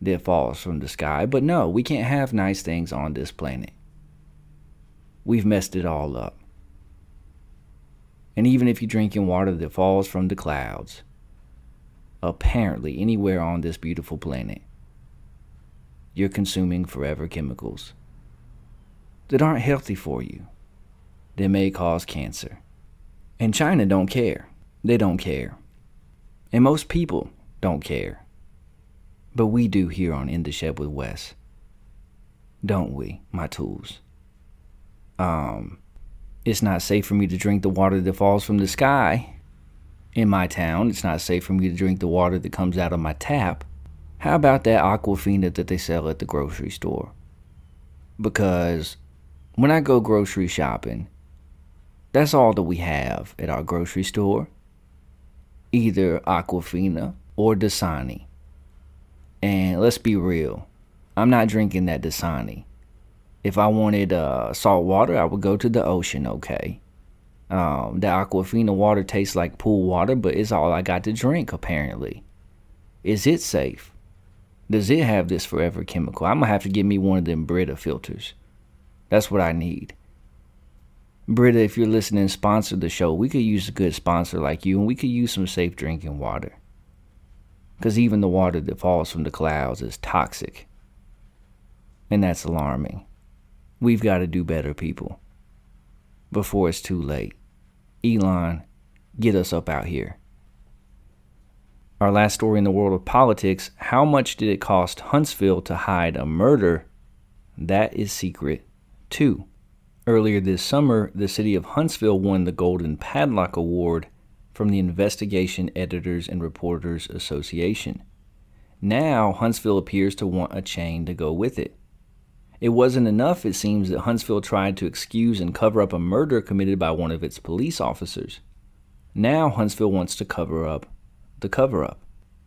that falls from the sky. But no, we can't have nice things on this planet. We've messed it all up. And even if you're drinking water that falls from the clouds, apparently anywhere on this beautiful planet, you're consuming forever chemicals that aren't healthy for you, that may cause cancer. And China don't care. They don't care. And most people don't care. But we do here on In the Shed with Wes. Don't we, my tools? It's not safe for me to drink the water that falls from the sky in my town. It's not safe for me to drink the water that comes out of my tap. How about that Aquafina that they sell at the grocery store? Because when I go grocery shopping, that's all that we have at our grocery store. Either Aquafina or Dasani. And let's be real, I'm not drinking that Dasani. If I wanted salt water, I would go to the ocean, okay? The Aquafina water tastes like pool water, but it's all I got to drink, apparently. Is it safe? Does it have this forever chemical? I'm going to have to get me one of them Brita filters. That's what I need. Brita, if you're listening, sponsor the show. We could use a good sponsor like you, and we could use some safe drinking water. Because even the water that falls from the clouds is toxic. And that's alarming. We've got to do better, people. Before it's too late. Elon, get us up out here. Our last story in the world of politics. How much did it cost Huntsville to hide a murder? That is secret, too. Earlier this summer, the city of Huntsville won the Golden Padlock Award from the Investigation Editors and Reporters Association. Now, Huntsville appears to want a chain to go with it. It wasn't enough, it seems, that Huntsville tried to excuse and cover up a murder committed by one of its police officers. Now, Huntsville wants to cover up the cover-up.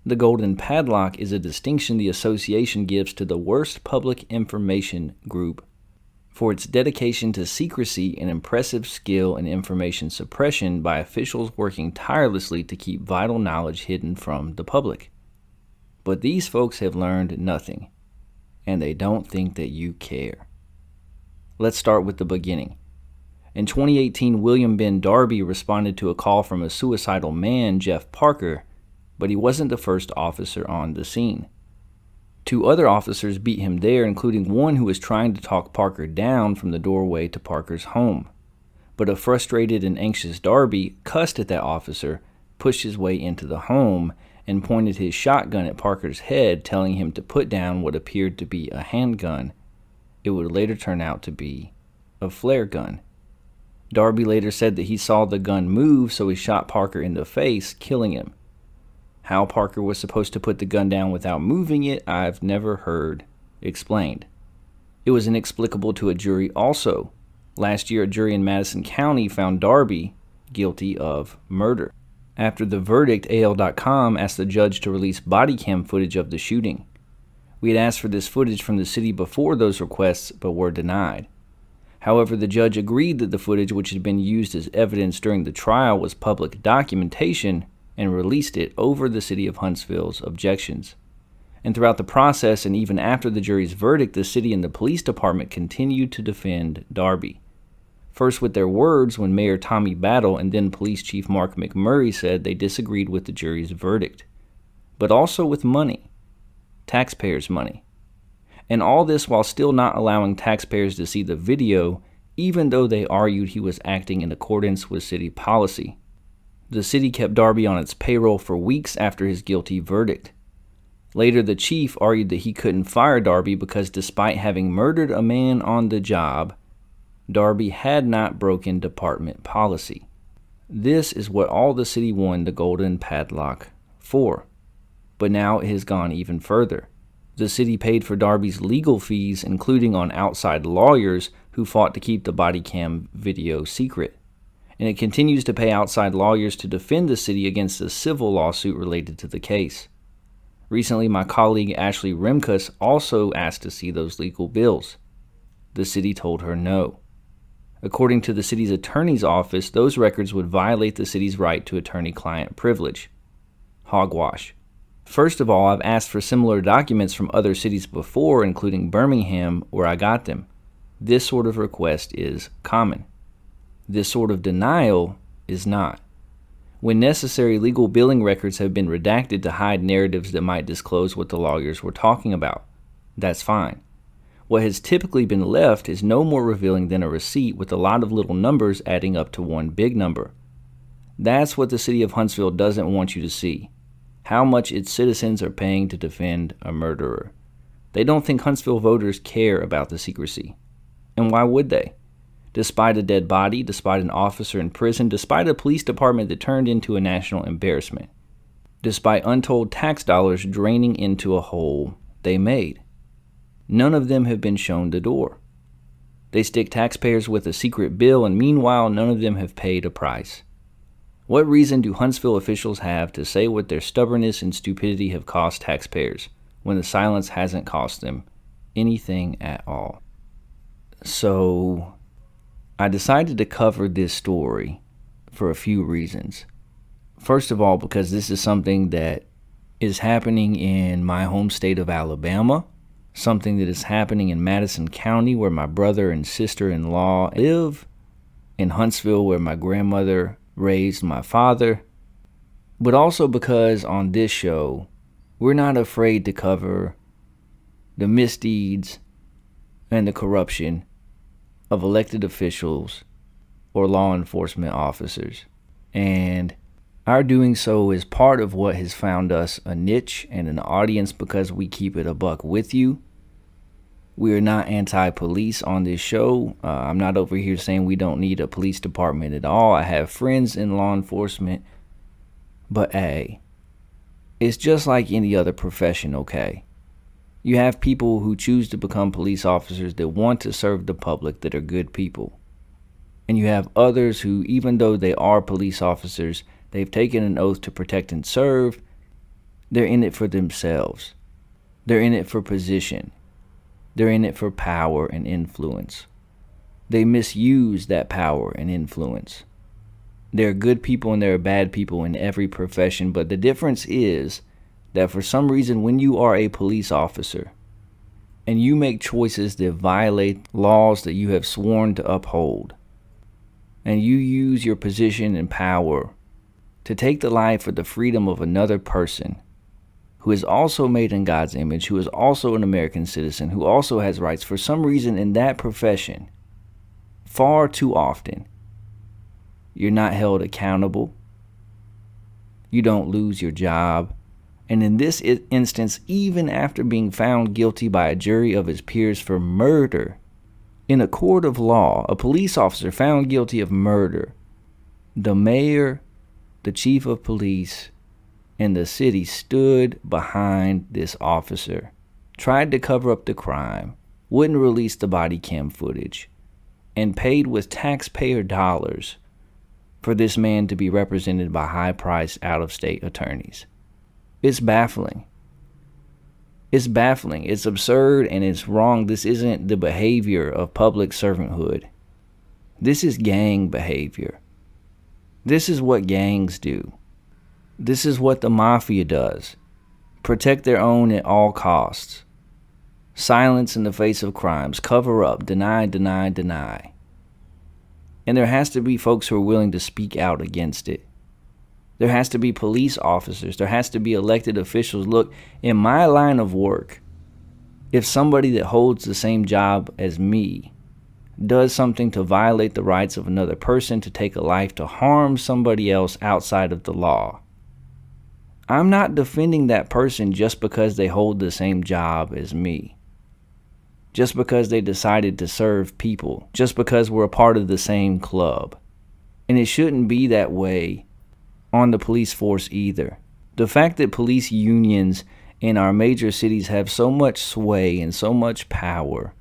The Golden Padlock is a distinction the association gives to the worst public information group for its dedication to secrecy and impressive skill in information suppression by officials working tirelessly to keep vital knowledge hidden from the public. But these folks have learned nothing, and they don't think that you care. Let's start with the beginning. In 2018, William Ben Darby responded to a call from a suicidal man, Jeff Parker, but he wasn't the first officer on the scene. 2 other officers beat him there, including one who was trying to talk Parker down from the doorway to Parker's home. But a frustrated and anxious Darby cussed at that officer, pushed his way into the home, and pointed his shotgun at Parker's head, telling him to put down what appeared to be a handgun. It would later turn out to be a flare gun. Darby later said that he saw the gun move, so he shot Parker in the face, killing him. How Parker was supposed to put the gun down without moving it, I've never heard explained. It was inexplicable to a jury also. Last year, a jury in Madison County found Darby guilty of murder. After the verdict, AL.com asked the judge to release body cam footage of the shooting. We had asked for this footage from the city before those requests, but were denied. However, the judge agreed that the footage which had been used as evidence during the trial was public documentation and released it over the city of Huntsville's objections. And throughout the process and even after the jury's verdict, the city and the police department continued to defend Darby. First with their words when Mayor Tommy Battle and then Police Chief Mark McMurray said they disagreed with the jury's verdict, but also with money, taxpayers' money. And all this while still not allowing taxpayers to see the video, even though they argued he was acting in accordance with city policy. The city kept Darby on its payroll for weeks after his guilty verdict. Later, the chief argued that he couldn't fire Darby because despite having murdered a man on the job, Darby had not broken department policy. This is what all the city won the golden padlock for. But now it has gone even further. The city paid for Darby's legal fees, including on outside lawyers who fought to keep the body cam video secret. And it continues to pay outside lawyers to defend the city against a civil lawsuit related to the case. Recently, my colleague Ashley Remkus also asked to see those legal bills. The city told her no. According to the city's attorney's office, those records would violate the city's right to attorney-client privilege. Hogwash. First of all, I've asked for similar documents from other cities before, including Birmingham, where I got them. This sort of request is common. This sort of denial is not. When necessary, legal billing records have been redacted to hide narratives that might disclose what the lawyers were talking about. That's fine. What has typically been left is no more revealing than a receipt with a lot of little numbers adding up to one big number. That's what the city of Huntsville doesn't want you to see. How much its citizens are paying to defend a murderer. They don't think Huntsville voters care about the secrecy. And why would they? Despite a dead body, despite an officer in prison, despite a police department that turned into a national embarrassment, despite untold tax dollars draining into a hole they made. None of them have been shown the door. They stick taxpayers with a secret bill, and meanwhile, none of them have paid a price. What reason do Huntsville officials have to say what their stubbornness and stupidity have cost taxpayers, when the silence hasn't cost them anything at all? So, I decided to cover this story for a few reasons. First of all, because this is something that is happening in my home state of Alabama, something that is happening in Madison County, where my brother and sister-in-law live, in Huntsville, where my grandmother raised my father, but also because on this show, we're not afraid to cover the misdeeds and the corruption of elected officials or law enforcement officers. And our doing so is part of what has found us a niche and an audience, because we keep it a buck with you. We are not anti-police on this show. I'm not over here saying we don't need a police department at all. I have friends in law enforcement. But hey, it's just like any other profession, okay? You have people who choose to become police officers that want to serve the public, that are good people. And you have others who, even though they are police officers, they've taken an oath to protect and serve. They're in it for themselves. They're in it for position. They're in it for power and influence. They misuse that power and influence. There are good people and there are bad people in every profession, but the difference is that for some reason when you are a police officer and you make choices that violate laws that you have sworn to uphold, and you use your position and power to take the life or the freedom of another person who is also made in God's image, who is also an American citizen, who also has rights, for some reason in that profession, far too often, you're not held accountable. You don't lose your job. And in this instance, even after being found guilty by a jury of his peers for murder, in a court of law, a police officer found guilty of murder, the mayor, the chief of police, and the city stood behind this officer, tried to cover up the crime, wouldn't release the body cam footage, and paid with taxpayer dollars for this man to be represented by high-priced out-of-state attorneys. It's baffling. It's baffling. It's absurd and it's wrong. This isn't the behavior of public servanthood. This is gang behavior. This is what gangs do. This is what the mafia does. Protect their own at all costs. Silence in the face of crimes. Cover up. Deny, deny, deny. And there has to be folks who are willing to speak out against it. There has to be police officers. There has to be elected officials. Look, in my line of work, if somebody that holds the same job as me does something to violate the rights of another person, to take a life, to harm somebody else outside of the law, I'm not defending that person just because they hold the same job as me. Just because they decided to serve people. Just because we're a part of the same club. And it shouldn't be that way on the police force either. The fact that police unions in our major cities have so much sway and so much power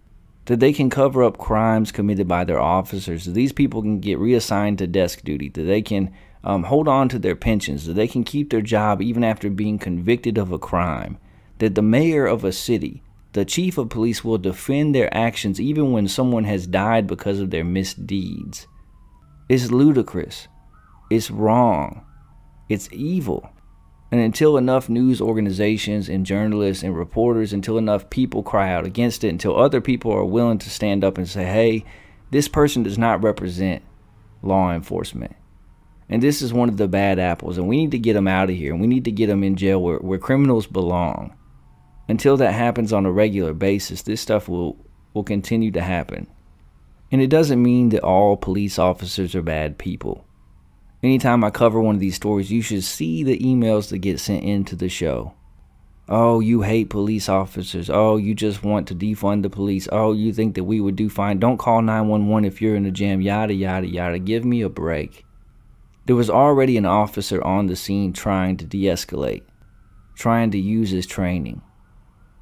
that they can cover up crimes committed by their officers, that these people can get reassigned to desk duty, that they can hold on to their pensions, that they can keep their job even after being convicted of a crime, that the mayor of a city, the chief of police, will defend their actions even when someone has died because of their misdeeds. It's ludicrous. It's wrong. It's evil. And until enough news organizations and journalists and reporters, until enough people cry out against it, until other people are willing to stand up and say, hey, this person does not represent law enforcement. And this is one of the bad apples, and we need to get them out of here, and we need to get them in jail where criminals belong. Until that happens on a regular basis, this stuff will continue to happen. And it doesn't mean that all police officers are bad people. Anytime I cover one of these stories, you should see the emails that get sent into the show. Oh, you hate police officers. Oh, you just want to defund the police. Oh, you think that we would do fine. Don't call 911 if you're in a jam. Yada, yada, yada. Give me a break. There was already an officer on the scene trying to de-escalate, trying to use his training,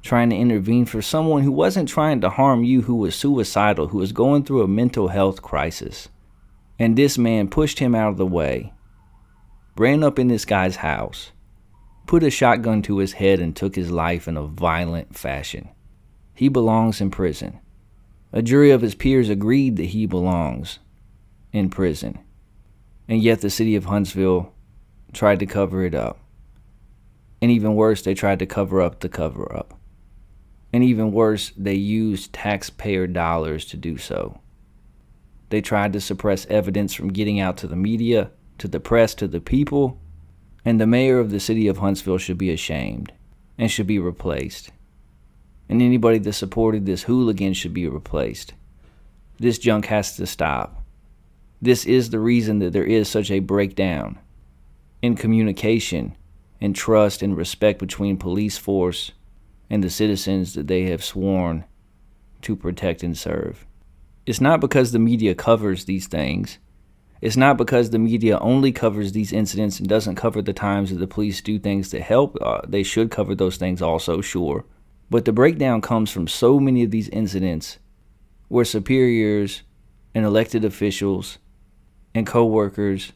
trying to intervene for someone who wasn't trying to harm you, who was suicidal, who was going through a mental health crisis. And this man pushed him out of the way, ran up in this guy's house, put a shotgun to his head and took his life in a violent fashion. He belongs in prison. A jury of his peers agreed that he belongs in prison. And yet the city of Huntsville tried to cover it up. And even worse, they tried to cover up the cover-up. And even worse, they used taxpayer dollars to do so. They tried to suppress evidence from getting out to the media, to the press, to the people. And the mayor of the city of Huntsville should be ashamed and should be replaced. And anybody that supported this hooligan should be replaced. This junk has to stop. This is the reason that there is such a breakdown in communication and trust and respect between police force and the citizens that they have sworn to protect and serve. It's not because the media covers these things. It's not because the media only covers these incidents and doesn't cover the times that the police do things to help. They should cover those things also, sure. But the breakdown comes from so many of these incidents where superiors and elected officials and co-workers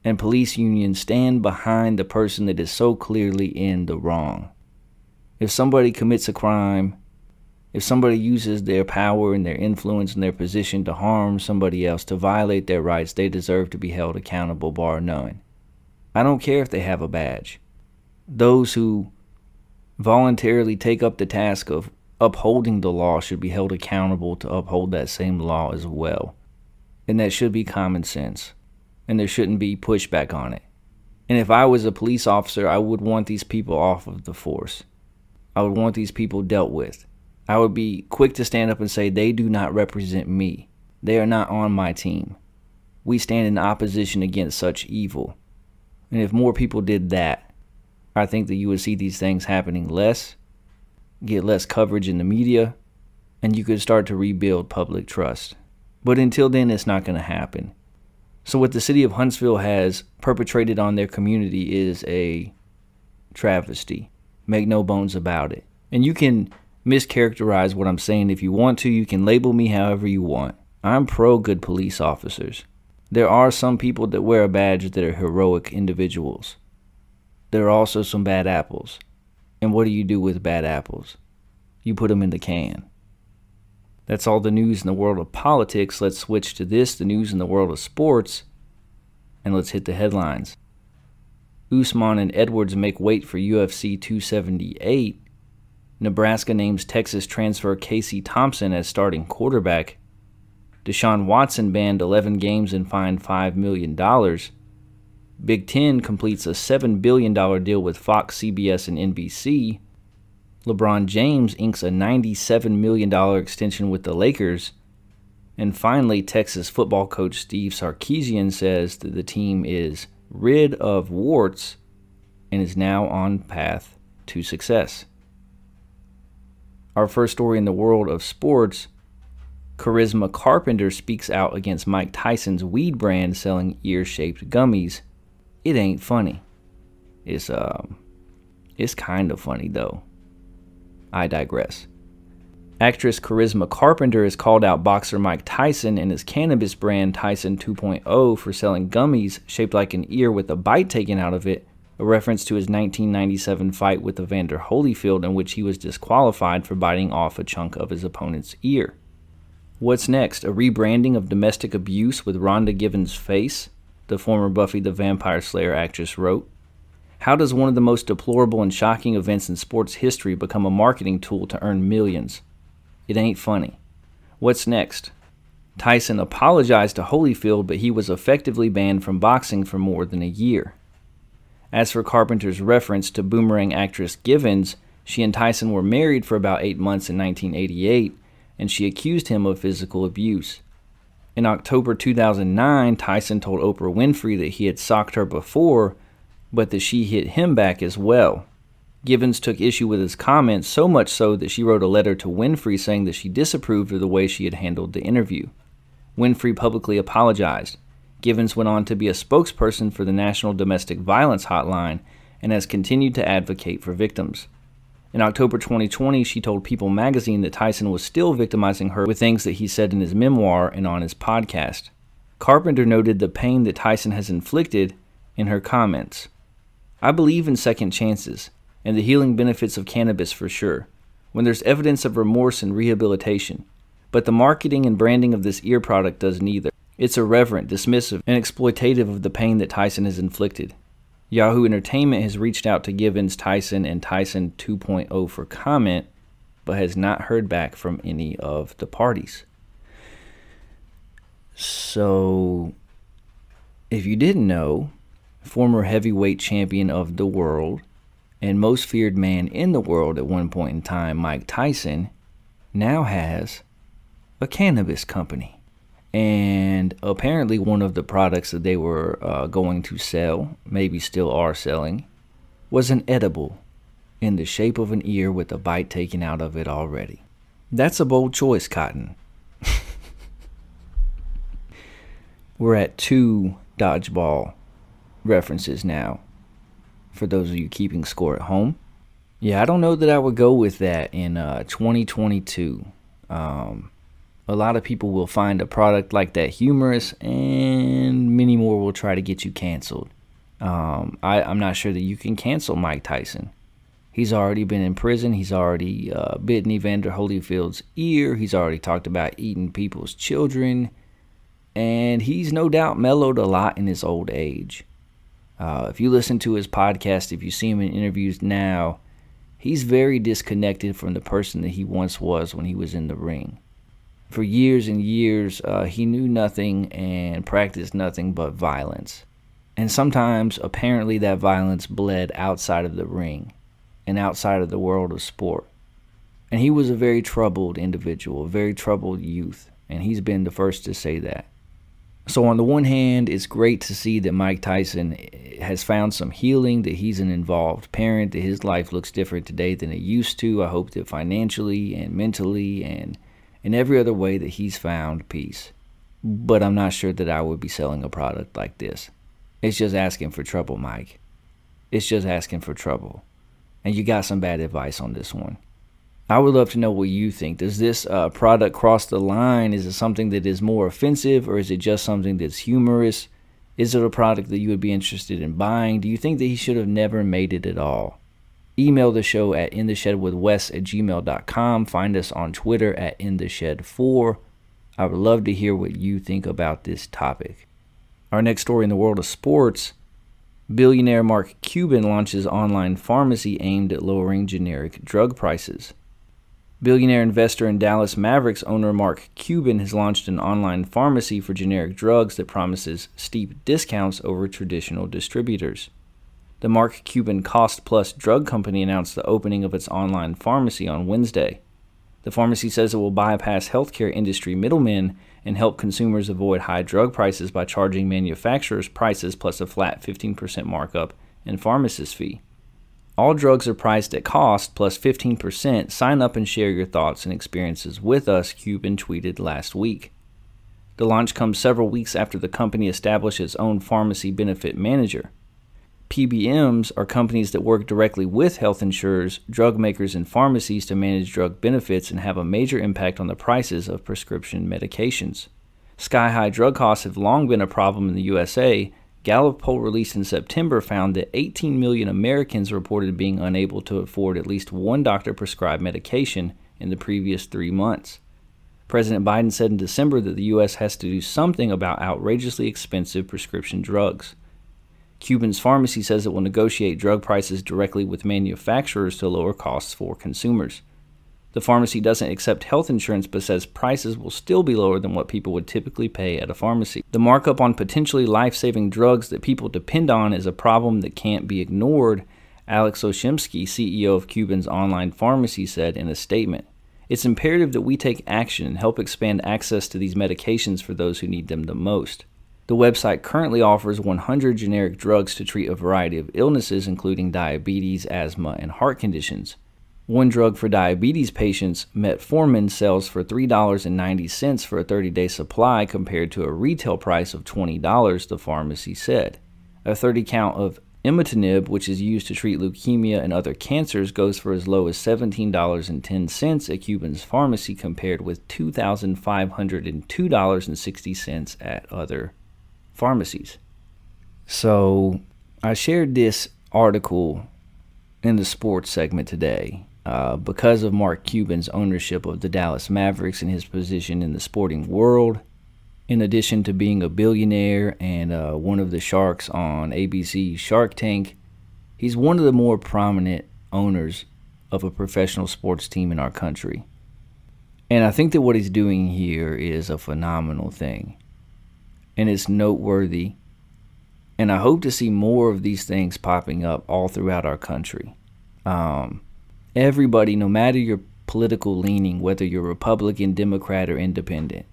and police unions stand behind the person that is so clearly in the wrong. If somebody commits a crime, if somebody uses their power and their influence and their position to harm somebody else, to violate their rights, they deserve to be held accountable, bar none. I don't care if they have a badge. Those who voluntarily take up the task of upholding the law should be held accountable to uphold that same law as well. And that should be common sense. And there shouldn't be pushback on it. And if I was a police officer, I would want these people off of the force. I would want these people dealt with. I would be quick to stand up and say, they do not represent me. They are not on my team. We stand in opposition against such evil. And if more people did that, I think that you would see these things happening less, get less coverage in the media, and you could start to rebuild public trust. But until then, it's not going to happen. So what the city of Huntsville has perpetrated on their community is a travesty. Make no bones about it. And you can mischaracterize what I'm saying if you want to. You can label me however you want. I'm pro good police officers. There are some people that wear a badge that are heroic individuals. There are also some bad apples. And what do you do with bad apples? You put them in the can. That's all the news in the world of politics. Let's switch to this, the news in the world of sports, and let's hit the headlines. Usman and Edwards make weight for UFC 278. Nebraska names Texas transfer Casey Thompson as starting quarterback. Deshaun Watson banned 11 games and fined $5 million. Big Ten completes a $7 billion deal with Fox, CBS, and NBC. LeBron James inks a $97 million extension with the Lakers. And finally, Texas football coach Steve Sarkisian says that the team is rid of warts and is now on path to success. Our first story in the world of sports, Charisma Carpenter speaks out against Mike Tyson's weed brand selling ear-shaped gummies. It ain't funny. It's kind of funny though. I digress. Actress Charisma Carpenter has called out boxer Mike Tyson and his cannabis brand Tyson 2.0 for selling gummies shaped like an ear with a bite taken out of it, a reference to his 1997 fight with Evander Holyfield in which he was disqualified for biting off a chunk of his opponent's ear. What's next? A rebranding of domestic abuse with Rhonda Given's face? The former Buffy the Vampire Slayer actress wrote. How does one of the most deplorable and shocking events in sports history become a marketing tool to earn millions? It ain't funny. What's next? Tyson apologized to Holyfield, but he was effectively banned from boxing for more than a year. As for Carpenter's reference to boomerang actress Givens, she and Tyson were married for about 8 months in 1988, and she accused him of physical abuse. In October 2009, Tyson told Oprah Winfrey that he had socked her before, but that she hit him back as well. Givens took issue with his comments, so much so that she wrote a letter to Winfrey saying that she disapproved of the way she had handled the interview. Winfrey publicly apologized. Givens went on to be a spokesperson for the National Domestic Violence Hotline and has continued to advocate for victims. In October 2020, she told People magazine that Tyson was still victimizing her with things that he said in his memoir and on his podcast. Carpenter noted the pain that Tyson has inflicted in her comments. I believe in second chances and the healing benefits of cannabis for sure, when there's evidence of remorse and rehabilitation. But the marketing and branding of this ear product does neither. It's irreverent, dismissive, and exploitative of the pain that Tyson has inflicted. Yahoo Entertainment has reached out to Givens, Tyson, and Tyson 2.0 for comment, but has not heard back from any of the parties. So, if you didn't know, former heavyweight champion of the world and most feared man in the world at one point in time, Mike Tyson, now has a cannabis company. And apparently one of the products that they were going to sell, maybe still are selling, was an edible in the shape of an ear with a bite taken out of it already. That's a bold choice, Cotton. We're at 2 dodgeball references now, for those of you keeping score at home. Yeah, I don't know that I would go with that in 2022. A lot of people will find a product like that humorous, and many more will try to get you canceled. I'm not sure that you can cancel Mike Tyson. He's already been in prison. He's already bitten Evander Holyfield's ear. He's already talked about eating people's children. And he's no doubt mellowed a lot in his old age. If you listen to his podcast, if you see him in interviews now, he's very disconnected from the person that he once was when he was in the ring. For years and years, he knew nothing and practiced nothing but violence. And sometimes, apparently, that violence bled outside of the ring and outside of the world of sport. And he was a very troubled individual, a very troubled youth, and he's been the first to say that. So on the one hand, it's great to see that Mike Tyson has found some healing, that he's an involved parent, that his life looks different today than it used to. I hope that financially and mentally and in every other way that he's found peace. But I'm not sure that I would be selling a product like this. It's just asking for trouble, Mike. It's just asking for trouble. And you got some bad advice on this one. I would love to know what you think. Does this product cross the line? Is it something that is more offensive, or is it just something that's humorous? Is it a product that you would be interested in buying? Do you think that he should have never made it at all? Email the show at intheshedwithwes@gmail.com. Find us on Twitter at intheshed4. I would love to hear what you think about this topic. Our next story in the world of sports: billionaire Mark Cuban launches online pharmacy aimed at lowering generic drug prices. Billionaire investor and Dallas Mavericks owner Mark Cuban has launched an online pharmacy for generic drugs that promises steep discounts over traditional distributors. The Mark Cuban Cost Plus drug company announced the opening of its online pharmacy on Wednesday. The pharmacy says it will bypass healthcare industry middlemen and help consumers avoid high drug prices by charging manufacturers prices plus a flat 15% markup and pharmacist fee. All drugs are priced at cost plus 15%. Sign up and share your thoughts and experiences with us, Cuban tweeted last week. The launch comes several weeks after the company established its own pharmacy benefit manager. PBMs are companies that work directly with health insurers, drug makers, and pharmacies to manage drug benefits and have a major impact on the prices of prescription medications. Sky-high drug costs have long been a problem in the USA. Gallup poll released in September found that 18 million Americans reported being unable to afford at least one doctor-prescribed medication in the previous 3 months. President Biden said in December that the U.S. has to do something about outrageously expensive prescription drugs. Cuban's pharmacy says it will negotiate drug prices directly with manufacturers to lower costs for consumers. The pharmacy doesn't accept health insurance but says prices will still be lower than what people would typically pay at a pharmacy. The markup on potentially life-saving drugs that people depend on is a problem that can't be ignored, Alex Oshimsky, CEO of Cuban's online pharmacy, said in a statement. It's imperative that we take action and help expand access to these medications for those who need them the most. The website currently offers 100 generic drugs to treat a variety of illnesses, including diabetes, asthma, and heart conditions. One drug for diabetes patients, metformin, sells for $3.90 for a 30-day supply compared to a retail price of $20, the pharmacy said. A 30 count of imatinib, which is used to treat leukemia and other cancers, goes for as low as $17.10 at Cuban's pharmacy compared with $2,502.60 at other pharmacies. So I shared this article in the sports segment today because of Mark Cuban's ownership of the Dallas Mavericks and his position in the sporting world. In addition to being a billionaire and one of the sharks on ABC's Shark Tank, he's one of the more prominent owners of a professional sports team in our country. And I think that what he's doing here is a phenomenal thing. And it's noteworthy. And I hope to see more of these things popping up all throughout our country. Everybody, no matter your political leaning, whether you're Republican, Democrat, or Independent,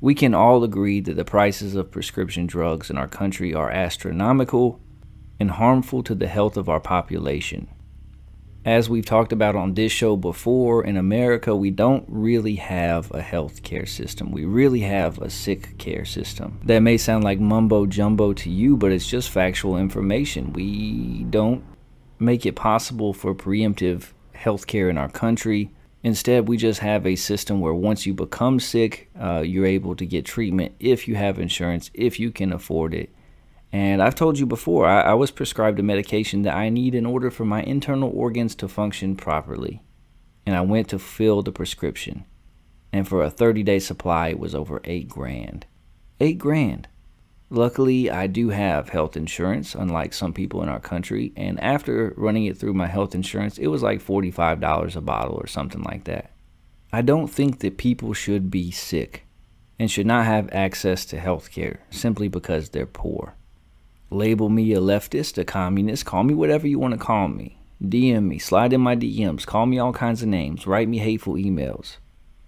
we can all agree that the prices of prescription drugs in our country are astronomical and harmful to the health of our population. As we've talked about on this show before, in America, we don't really have a health care system. We really have a sick care system. That may sound like mumbo jumbo to you, but it's just factual information. We don't make it possible for preemptive health care in our country. Instead, we just have a system where once you become sick, you're able to get treatment if you have insurance, if you can afford it. And I've told you before, I was prescribed a medication that I need in order for my internal organs to function properly. And I went to fill the prescription. And for a 30-day supply, it was over $8,000. $8,000. Luckily, I do have health insurance, unlike some people in our country. And after running it through my health insurance, it was like $45 a bottle or something like that. I don't think that people should be sick and should not have access to health care simply because they're poor. Label me a leftist, a communist, call me whatever you want to call me. DM me, slide in my DMs, call me all kinds of names, write me hateful emails.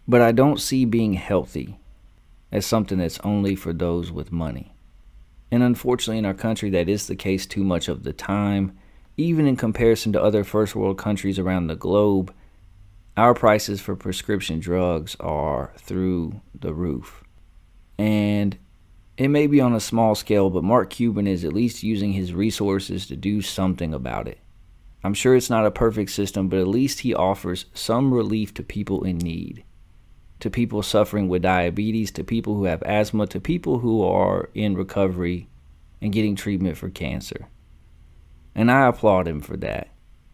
But I don't see being healthy as something that's only for those with money. And unfortunately in our country that is the case too much of the time. Even in comparison to other first world countries around the globe, our prices for prescription drugs are through the roof. And it may be on a small scale, but Mark Cuban is at least using his resources to do something about it. I'm sure it's not a perfect system, but at least he offers some relief to people in need, to people suffering with diabetes, to people who have asthma, to people who are in recovery and getting treatment for cancer. And I applaud him for that.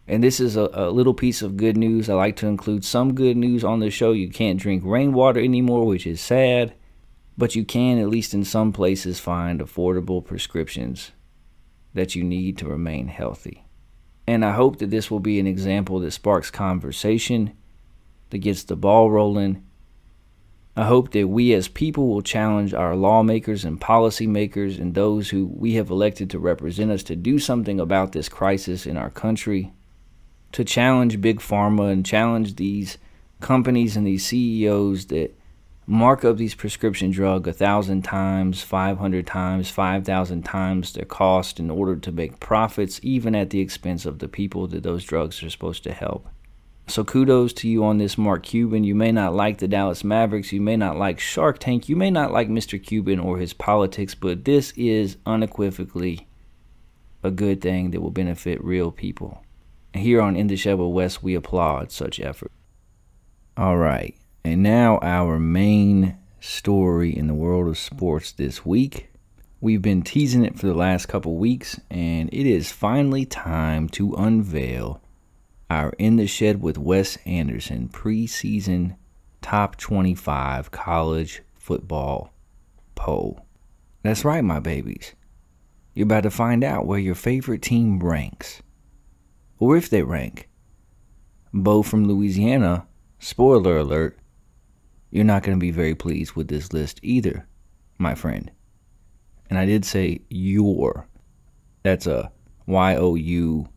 And this is a little piece of good news. I like to include some good news on the show. You can't drink rainwater anymore, which is sad, but you can, at least in some places, find affordable prescriptions that you need to remain healthy. And I hope that this will be an example that sparks conversation, that gets the ball rolling. I hope that we as people will challenge our lawmakers and policymakers and those who we have elected to represent us to do something about this crisis in our country, to challenge Big Pharma and challenge these companies and these CEOs that mark up these prescription drugs 1,000 times, 500 times, 5,000 times their cost in order to make profits, even at the expense of the people that those drugs are supposed to help. So kudos to you on this, Mark Cuban. You may not like the Dallas Mavericks, you may not like Shark Tank, you may not like Mr. Cuban or his politics, but this is unequivocally a good thing that will benefit real people. Here on In the Shed with Wes, we applaud such effort. All right. And now our main story in the world of sports this week. We've been teasing it for the last couple weeks, and it is finally time to unveil our In the Shed with Wes Anderson preseason top 25 college football poll. That's right, my babies. You're about to find out where your favorite team ranks, or if they rank. Bo from Louisiana, spoiler alert, you're not going to be very pleased with this list either, my friend. And I did say your. That's a Y-O-U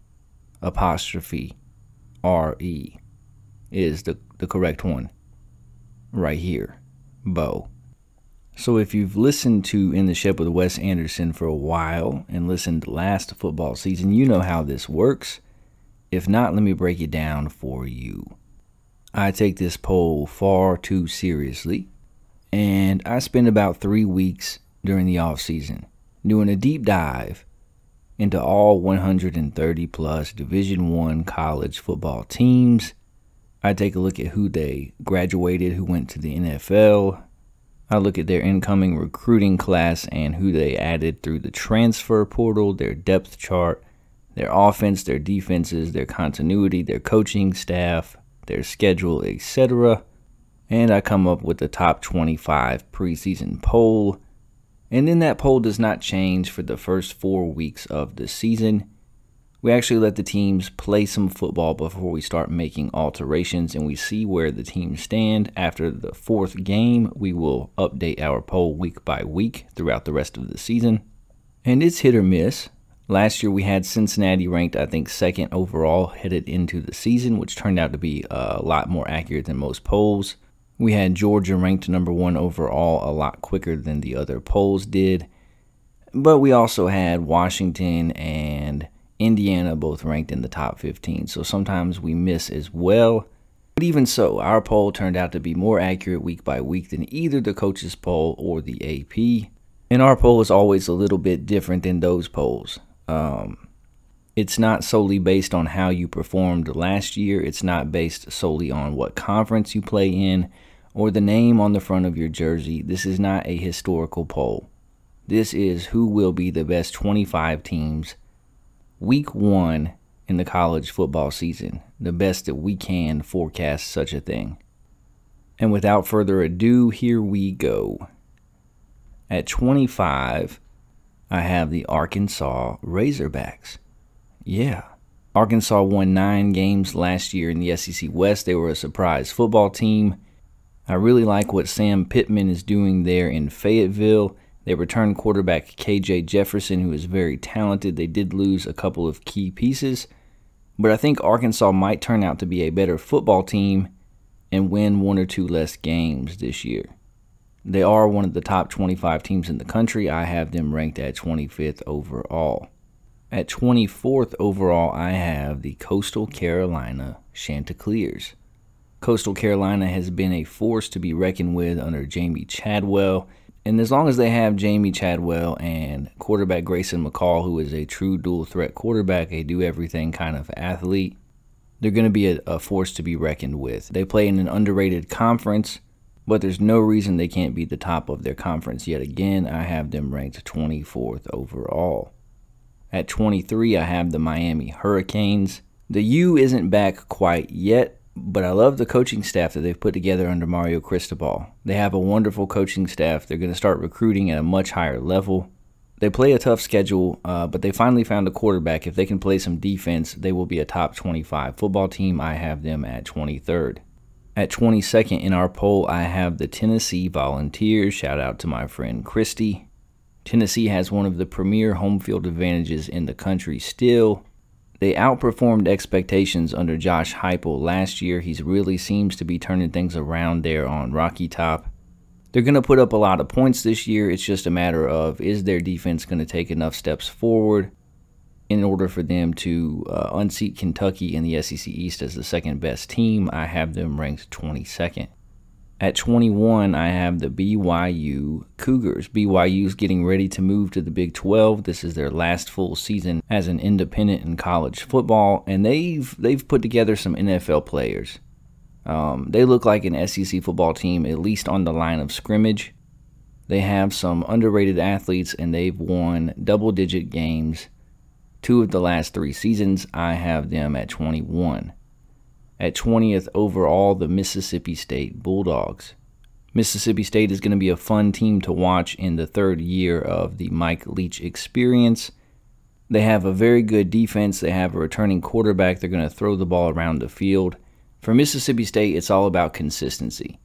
apostrophe R-E is the correct one right here, Bo. So if you've listened to In the Shed with Wes Anderson for a while and listened last football season, you know how this works. If not, let me break it down for you. I take this poll far too seriously, and I spend about 3 weeks during the off season doing a deep dive into all 130 plus Division I college football teams. I take a look at who they graduated, who went to the NFL. I look at their incoming recruiting class and who they added through the transfer portal, their depth chart, their offense, their defenses, their continuity, their coaching staff, their schedule, etc. And I come up with the top 25 preseason poll. And then that poll does not change for the first 4 weeks of the season. We actually let the teams play some football before we start making alterations, and we see where the teams stand. After the 4th game, we will update our poll week by week throughout the rest of the season. And it's hit or miss. Last year we had Cincinnati ranked, I think, 2nd overall headed into the season, which turned out to be a lot more accurate than most polls. We had Georgia ranked number 1 overall a lot quicker than the other polls did. But we also had Washington and Indiana both ranked in the top 15, so sometimes we miss as well. But even so, our poll turned out to be more accurate week by week than either the coaches poll or the AP. And our poll is always a little bit different than those polls. It's not solely based on how you performed last year. It's not based solely on what conference you play in or the name on the front of your jersey. This is not a historical poll. This is who will be the best 25 teams week 1 in the college football season, the best that we can forecast such a thing. And without further ado, here we go. At 25, I have the Arkansas Razorbacks. Yeah. Arkansas won 9 games last year in the SEC West. They were a surprise football team. I really like what Sam Pittman is doing there in Fayetteville. They returned quarterback KJ Jefferson, who is very talented. They did lose a couple of key pieces, but I think Arkansas might turn out to be a better football team and win 1 or 2 less games this year. They are one of the top 25 teams in the country. I have them ranked at 25th overall. At 24th overall, I have the Coastal Carolina Chanticleers. Coastal Carolina has been a force to be reckoned with under Jamie Chadwell, And as long as they have Jamie Chadwell and quarterback Grayson McCall, who is a true dual-threat quarterback, a do-everything kind of athlete, they're going to be a force to be reckoned with. They play in an underrated conference, but there's no reason they can't be the top of their conference yet again. I have them ranked 24th overall. At 23, I have the Miami Hurricanes. The U isn't back quite yet, but I love the coaching staff that they've put together under Mario Cristobal. They have a wonderful coaching staff. They're going to start recruiting at a much higher level. They play a tough schedule, but they finally found a quarterback. If they can play some defense, they will be a top 25 football team. I have them at 23rd. At 22nd in our poll, I have the Tennessee Volunteers. Shout out to my friend Christy. Tennessee has one of the premier home field advantages in the country still. They outperformed expectations under Josh Heupel last year. He really seems to be turning things around there on Rocky Top. They're going to put up a lot of points this year. It's just a matter of, is their defense going to take enough steps forward in order for them to unseat Kentucky in the SEC East as the second best team? I have them ranked 22nd. At 21, I have the BYU Cougars. BYU's getting ready to move to the Big 12. This is their last full season as an independent in college football, and they've put together some NFL players. They look like an SEC football team, at least on the line of scrimmage. They have some underrated athletes, and they've won double-digit games 2 of the last 3 seasons. I have them at 21. At 20th overall, the Mississippi State Bulldogs. Mississippi State is going to be a fun team to watch in the 3rd year of the Mike Leach experience. They have a very good defense. They have a returning quarterback. They're going to throw the ball around the field. For Mississippi State, it's all about consistency.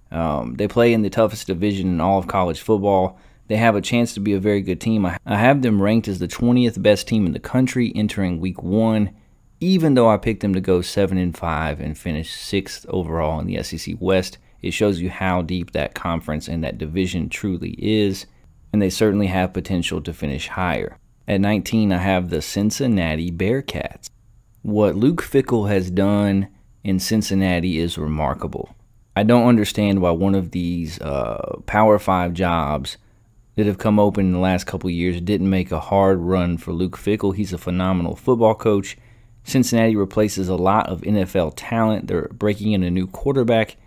They play in the toughest division in all of college football. They have a chance to be a very good team. I have them ranked as the 20th best team in the country entering Week 1. Even though I picked them to go 7-5 and finish 6th overall in the SEC West, it shows you how deep that conference and that division truly is, and they certainly have potential to finish higher. At 19, I have the Cincinnati Bearcats. What Luke Fickell has done in Cincinnati is remarkable. I don't understand why one of these Power 5 jobs that have come open in the last couple years didn't make a hard run for Luke Fickell. He's a phenomenal football coach. Cincinnati replaces a lot of NFL talent. They're breaking in a new quarterback,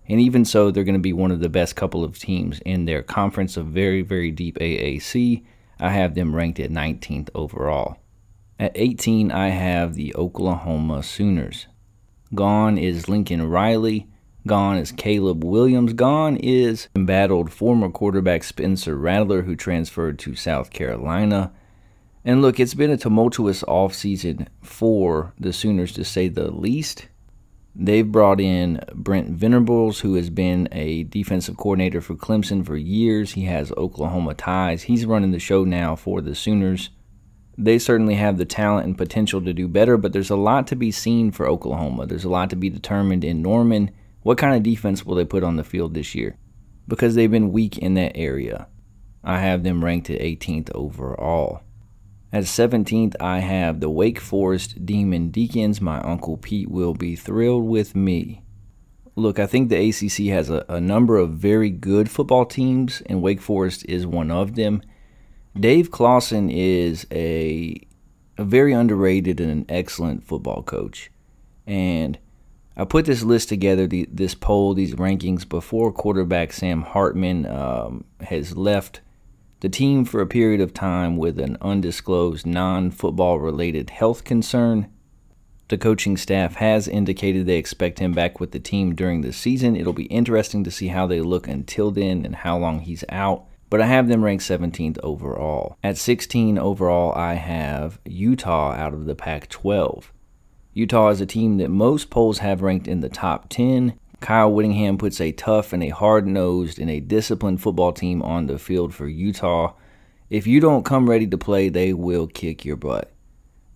and even so, they're going to be one of the best couple of teams in their conference of very, very deep AAC. I have them ranked at 19th overall. At 18, I have the Oklahoma Sooners. Gone is Lincoln Riley. Gone is Caleb Williams. Gone is embattled former quarterback Spencer Rattler, who transferred to South Carolina. And look, it's been a tumultuous offseason for the Sooners, to say the least. They've brought in Brent Venables, who has been a defensive coordinator for Clemson for years. He has Oklahoma ties. He's running the show now for the Sooners. They certainly have the talent and potential to do better, but there's a lot to be seen for Oklahoma. There's a lot to be determined in Norman. What kind of defense will they put on the field this year? Because they've been weak in that area. I have them ranked at 18th overall. At 17th, I have the Wake Forest Demon Deacons. My Uncle Pete will be thrilled with me. Look, I think the ACC has a number of very good football teams, and Wake Forest is one of them. Dave Clawson is a very underrated and an excellent football coach. And I put this list together, this poll, these rankings, before quarterback Sam Hartman has left the team for a period of time with an undisclosed non-football related health concern. The coaching staff has indicated they expect him back with the team during the season. It'll be interesting to see how they look until then and how long he's out. But I have them ranked 17th overall. At 16 overall, I have Utah out of the Pac-12. Utah is a team that most polls have ranked in the top 10. Kyle Whittingham puts a tough and a hard-nosed and a disciplined football team on the field for Utah. If you don't come ready to play, they will kick your butt.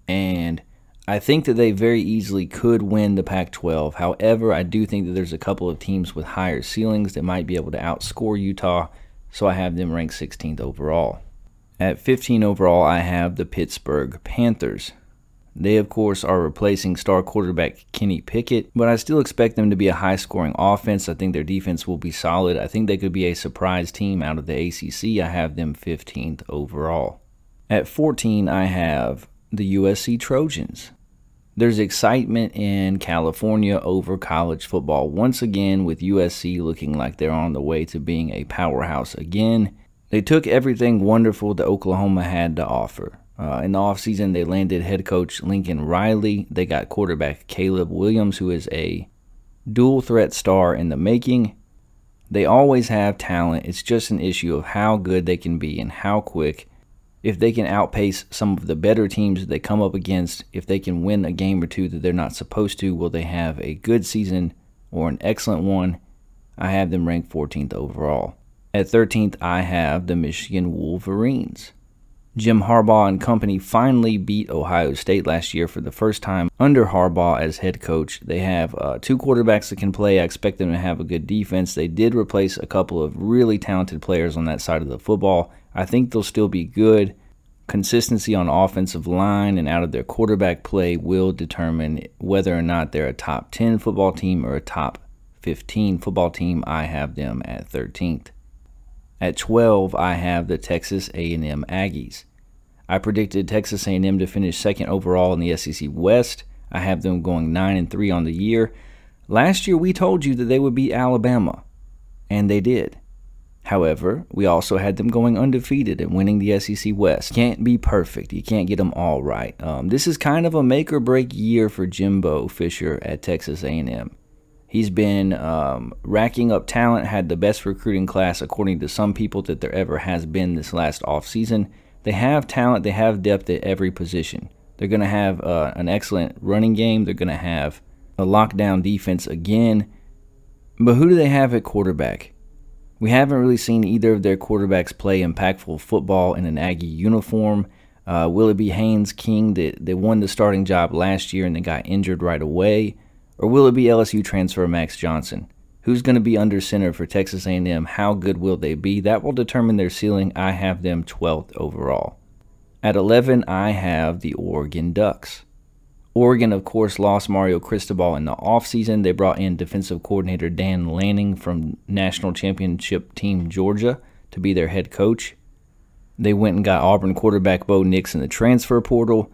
And I think that they very easily could win the Pac-12. However, I do think that there's a couple of teams with higher ceilings that might be able to outscore Utah, so I have them ranked 16th overall. At 15 overall, I have the Pittsburgh Panthers. They, of course, are replacing star quarterback Kenny Pickett, but I still expect them to be a high-scoring offense. I think their defense will be solid. I think they could be a surprise team out of the ACC. I have them 15th overall. At 14, I have the USC Trojans. There's excitement in California over college football once again, with USC looking like they're on the way to being a powerhouse again. They took everything wonderful that Oklahoma had to offer. In the offseason, they landed head coach Lincoln Riley. They got quarterback Caleb Williams, who is a dual-threat star in the making. They always have talent. It's just an issue of how good they can be and how quick. If they can outpace some of the better teams that they come up against, if they can win a game or two that they're not supposed to, will they have a good season or an excellent one? I have them ranked 14th overall. At 13th, I have the Michigan Wolverines. Jim Harbaugh and company finally beat Ohio State last year for the first time under Harbaugh as head coach. They have 2 quarterbacks that can play. I expect them to have a good defense. They did replace a couple of really talented players on that side of the football. I think they'll still be good. Consistency on offensive line and out of their quarterback play will determine whether or not they're a top 10 football team or a top 15 football team. I have them at 13th. At 12, I have the Texas A&M Aggies. I predicted Texas A&M to finish second overall in the SEC West. I have them going 9-3 on the year. Last year, we told you that they would beat Alabama, and they did. However, we also had them going undefeated and winning the SEC West. Can't be perfect. You can't get them all right. This is kind of a make-or-break year for Jimbo Fisher at Texas A&M. He's been racking up talent, had the best recruiting class, according to some people, that there ever has been this last offseason. They have talent. They have depth at every position. They're going to have an excellent running game. They're going to have a lockdown defense again. But who do they have at quarterback? We haven't really seen either of their quarterbacks play impactful football in an Aggie uniform. Will it be Haynes King that won the starting job last year and then got injured right away? Or will it be LSU transfer Max Johnson? Who's going to be under center for Texas A&M? How good will they be? That will determine their ceiling. I have them 12th overall. At 11, I have the Oregon Ducks. Oregon, of course, lost Mario Cristobal in the offseason. They brought in defensive coordinator Dan Lanning from national championship team Georgia to be their head coach. They went and got Auburn quarterback Bo Nix in the transfer portal.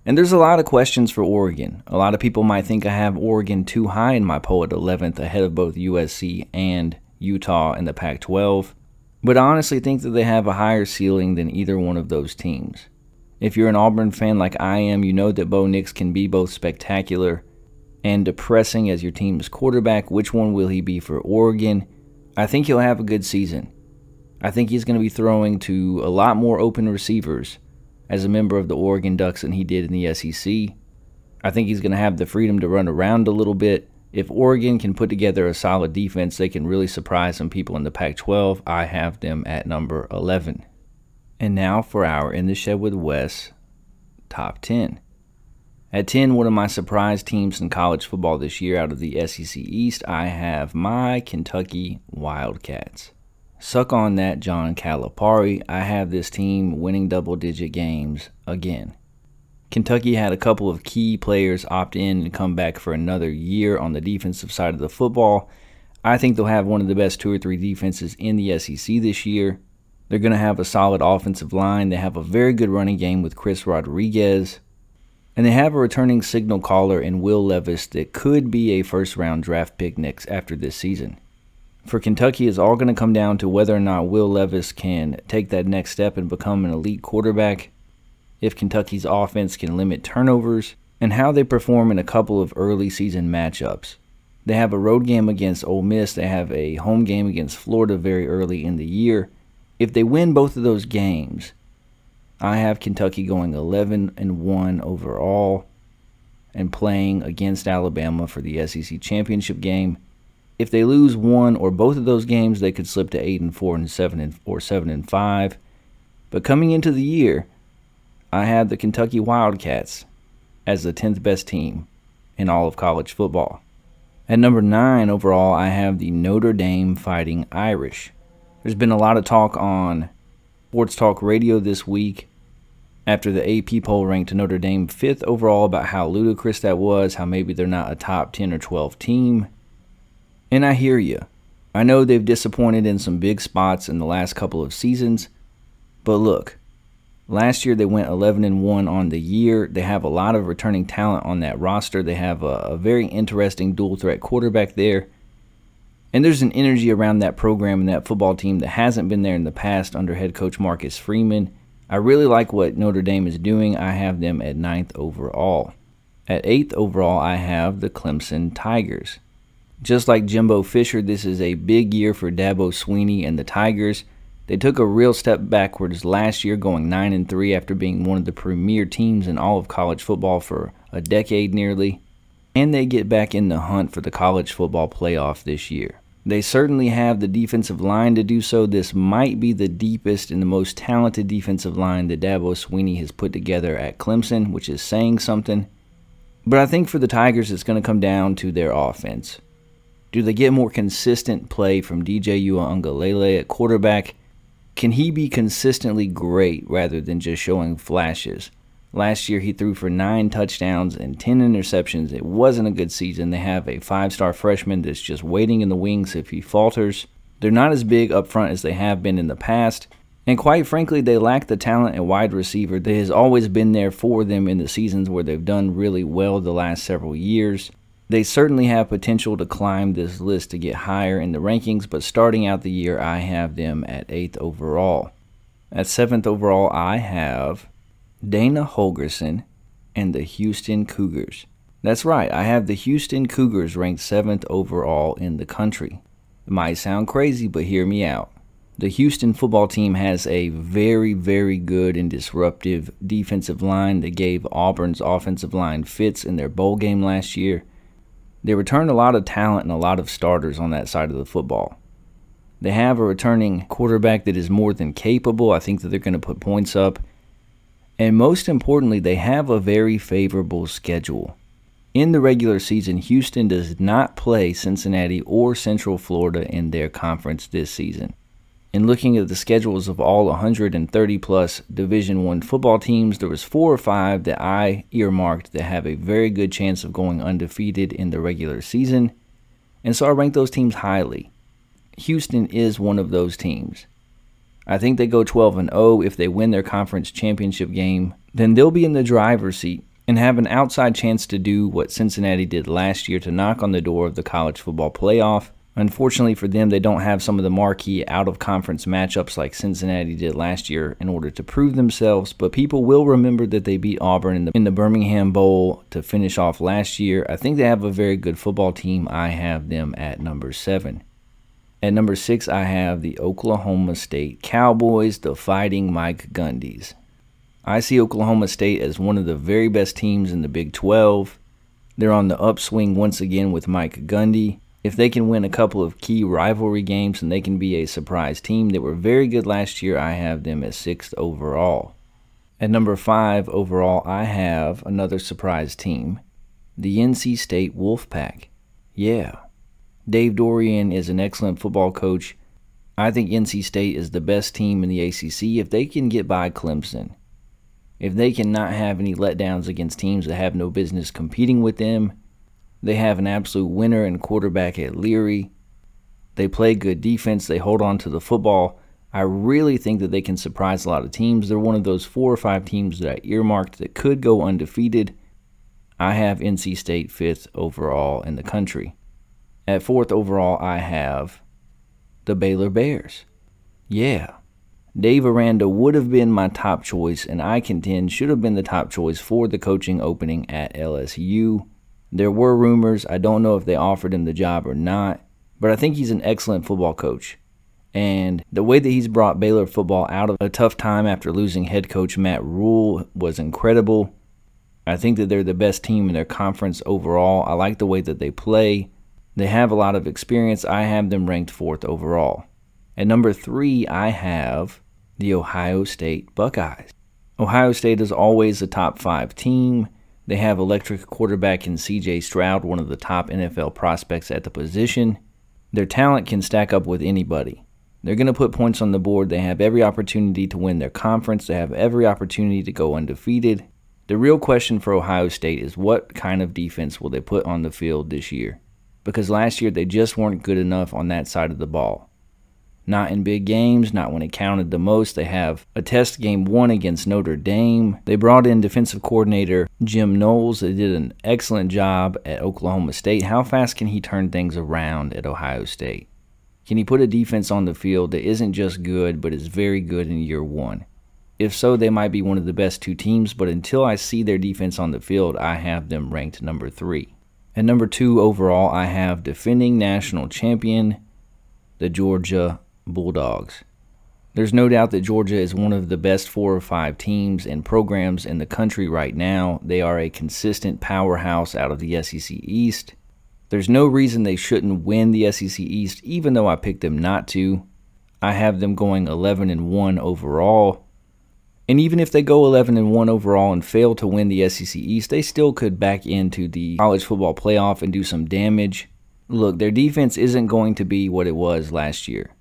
And there's a lot of questions for Oregon. A lot of people might think I have Oregon too high in my poll at 11th, ahead of both USC and Utah in the Pac-12. But I honestly think that they have a higher ceiling than either one of those teams. If you're an Auburn fan like I am, you know that Bo Nix can be both spectacular and depressing as your team's quarterback. Which one will he be for Oregon? I think he'll have a good season. I think he's going to be throwing to a lot more open receivers as a member of the Oregon Ducks than he did in the SEC. I think he's going to have the freedom to run around a little bit. If Oregon can put together a solid defense, they can really surprise some people in the Pac-12. I have them at number 11. And now for our In the Shed with Wes top 10. At 10, one of my surprise teams in college football this year out of the SEC East, I have my Kentucky Wildcats. Suck on that, John Calipari. I have this team winning double-digit games again. Kentucky had a couple of key players opt in and come back for another year on the defensive side of the football. I think they'll have one of the best 2 or 3 defenses in the SEC this year. They're going to have a solid offensive line. They have a very good running game with Chris Rodriguez. And they have a returning signal caller in Will Levis that could be a first-round draft pick next after this season. For Kentucky, it's all going to come down to whether or not Will Levis can take that next step and become an elite quarterback, if Kentucky's offense can limit turnovers, and how they perform in a couple of early season matchups. They have a road game against Ole Miss. They have a home game against Florida very early in the year. If they win both of those games, I have Kentucky going 11-1 overall and playing against Alabama for the SEC championship game. If they lose one or both of those games, they could slip to 8-4 and 7-5. But coming into the year, I had the Kentucky Wildcats as the 10th best team in all of college football. At number 9 overall, I have the Notre Dame Fighting Irish. There's been a lot of talk on Sports Talk Radio this week After the AP poll ranked Notre Dame 5th overall about how ludicrous that was, how maybe they're not a top 10 or 12 team. And I hear you. I know they've disappointed in some big spots in the last couple of seasons, but look, last year they went 11-1 on the year. They have a lot of returning talent on that roster. They have a very interesting dual threat quarterback there. And there's an energy around that program and that football team that hasn't been there in the past under head coach Marcus Freeman. I really like what Notre Dame is doing. I have them at 9th overall. At 8th overall, I have the Clemson Tigers. Just like Jimbo Fisher, this is a big year for Dabo Swinney and the Tigers. They took a real step backwards last year, going 9-3 after being one of the premier teams in all of college football for a decade nearly. And they get back in the hunt for the college football playoff this year. They certainly have the defensive line to do so. This might be the deepest and the most talented defensive line that Dabo Swinney has put together at Clemson, which is saying something. But I think for the Tigers, it's going to come down to their offense. Do they get more consistent play from DJ Uiagalelei at quarterback? Can he be consistently great rather than just showing flashes? Last year he threw for 9 touchdowns and 10 interceptions. It wasn't a good season. They have a 5-star freshman that's just waiting in the wings if he falters. They're not as big up front as they have been in the past. And quite frankly, they lack the talent at wide receiver that has always been there for them in the seasons where they've done really well the last several years. They certainly have potential to climb this list to get higher in the rankings, but starting out the year, I have them at 8th overall. At 7th overall, I have Dana Holgorsen and the Houston Cougars. That's right, I have the Houston Cougars ranked 7th overall in the country. It might sound crazy, but hear me out. The Houston football team has a very, very good and disruptive defensive line that gave Auburn's offensive line fits in their bowl game last year. They returned a lot of talent and a lot of starters on that side of the football. They have a returning quarterback that is more than capable. I think that they're going to put points up. And most importantly, they have a very favorable schedule. In the regular season, Houston does not play Cincinnati or Central Florida in their conference this season. In looking at the schedules of all 130-plus Division I football teams, there was 4 or 5 that I earmarked that have a very good chance of going undefeated in the regular season, and so I ranked those teams highly. Houston is one of those teams. I think they go 12-0. If they win their conference championship game, then they'll be in the driver's seat and have an outside chance to do what Cincinnati did last year to knock on the door of the college football playoff. Unfortunately for them, they don't have some of the marquee out-of-conference matchups like Cincinnati did last year in order to prove themselves, but people will remember that they beat Auburn in the Birmingham Bowl to finish off last year. I think they have a very good football team. I have them at number 7. At number 6, I have the Oklahoma State Cowboys, the Fighting Mike Gundys. I see Oklahoma State as one of the very best teams in the Big 12. They're on the upswing once again with Mike Gundy. If they can win a couple of key rivalry games, then they can be a surprise team. They were very good last year. I have them at 6th overall. At number 5 overall, I have another surprise team, the NC State Wolfpack. Yeah, Dave Dorian is an excellent football coach. I think NC State is the best team in the ACC if they can get by Clemson. If they cannot have any letdowns against teams that have no business competing with them. They have an absolute winner and quarterback at Leary. They play good defense. They hold on to the football. I really think that they can surprise a lot of teams. They're one of those 4 or 5 teams that I earmarked that could go undefeated. I have NC State 5th overall in the country. At 4th overall, I have the Baylor Bears. Yeah, Dave Aranda would have been my top choice, and I contend should have been the top choice for the coaching opening at LSU. There were rumors. I don't know if they offered him the job or not, but I think he's an excellent football coach. And the way that he's brought Baylor football out of a tough time after losing head coach Matt Rule was incredible. I think that they're the best team in their conference overall. I like the way that they play. They have a lot of experience. I have them ranked 4th overall. At number 3, I have the Ohio State Buckeyes. Ohio State is always a top 5 team. They have electric quarterback in C.J. Stroud, one of the top NFL prospects at the position. Their talent can stack up with anybody. They're going to put points on the board. They have every opportunity to win their conference. They have every opportunity to go undefeated. The real question for Ohio State is what kind of defense will they put on the field this year? Because last year they just weren't good enough on that side of the ball. Not in big games, not when it counted the most. They have a test game 1 against Notre Dame. They brought in defensive coordinator Jim Knowles. They did an excellent job at Oklahoma State. How fast can he turn things around at Ohio State? Can he put a defense on the field that isn't just good, but is very good in year 1? If so, they might be one of the best 2 teams, but until I see their defense on the field, I have them ranked number 3. At number 2 overall, I have defending national champion, the Georgia Bulldogs. There's no doubt that Georgia is one of the best 4 or 5 teams and programs in the country right now. They are a consistent powerhouse out of the SEC East. There's no reason they shouldn't win the SEC East, even though I picked them not to. I have them going 11-1 overall. And even if they go 11-1 overall and fail to win the SEC East, they still could back into the college football playoff and do some damage. Look, their defense isn't going to be what it was last year.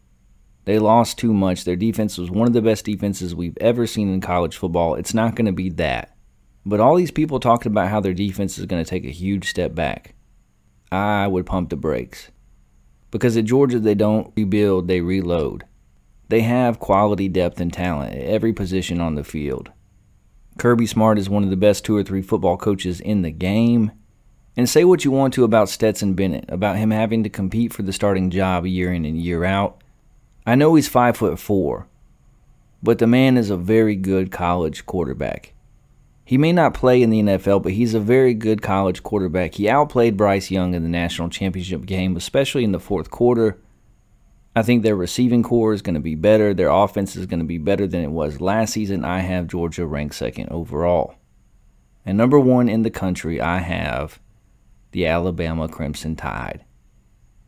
They lost too much. Their defense was one of the best defenses we've ever seen in college football. It's not going to be that. But all these people talking about how their defense is going to take a huge step back, I would pump the brakes. Because at Georgia, they don't rebuild, they reload. They have quality depth and talent at every position on the field. Kirby Smart is one of the best 2 or 3 football coaches in the game. And say what you want to about Stetson Bennett, about him having to compete for the starting job year in and year out. I know he's 5'4", but the man is a very good college quarterback. He may not play in the NFL, but he's a very good college quarterback. He outplayed Bryce Young in the national championship game, especially in the 4th quarter. I think their receiving core is going to be better. Their offense is going to be better than it was last season. I have Georgia ranked 2nd overall. And number 1 in the country, I have the Alabama Crimson Tide,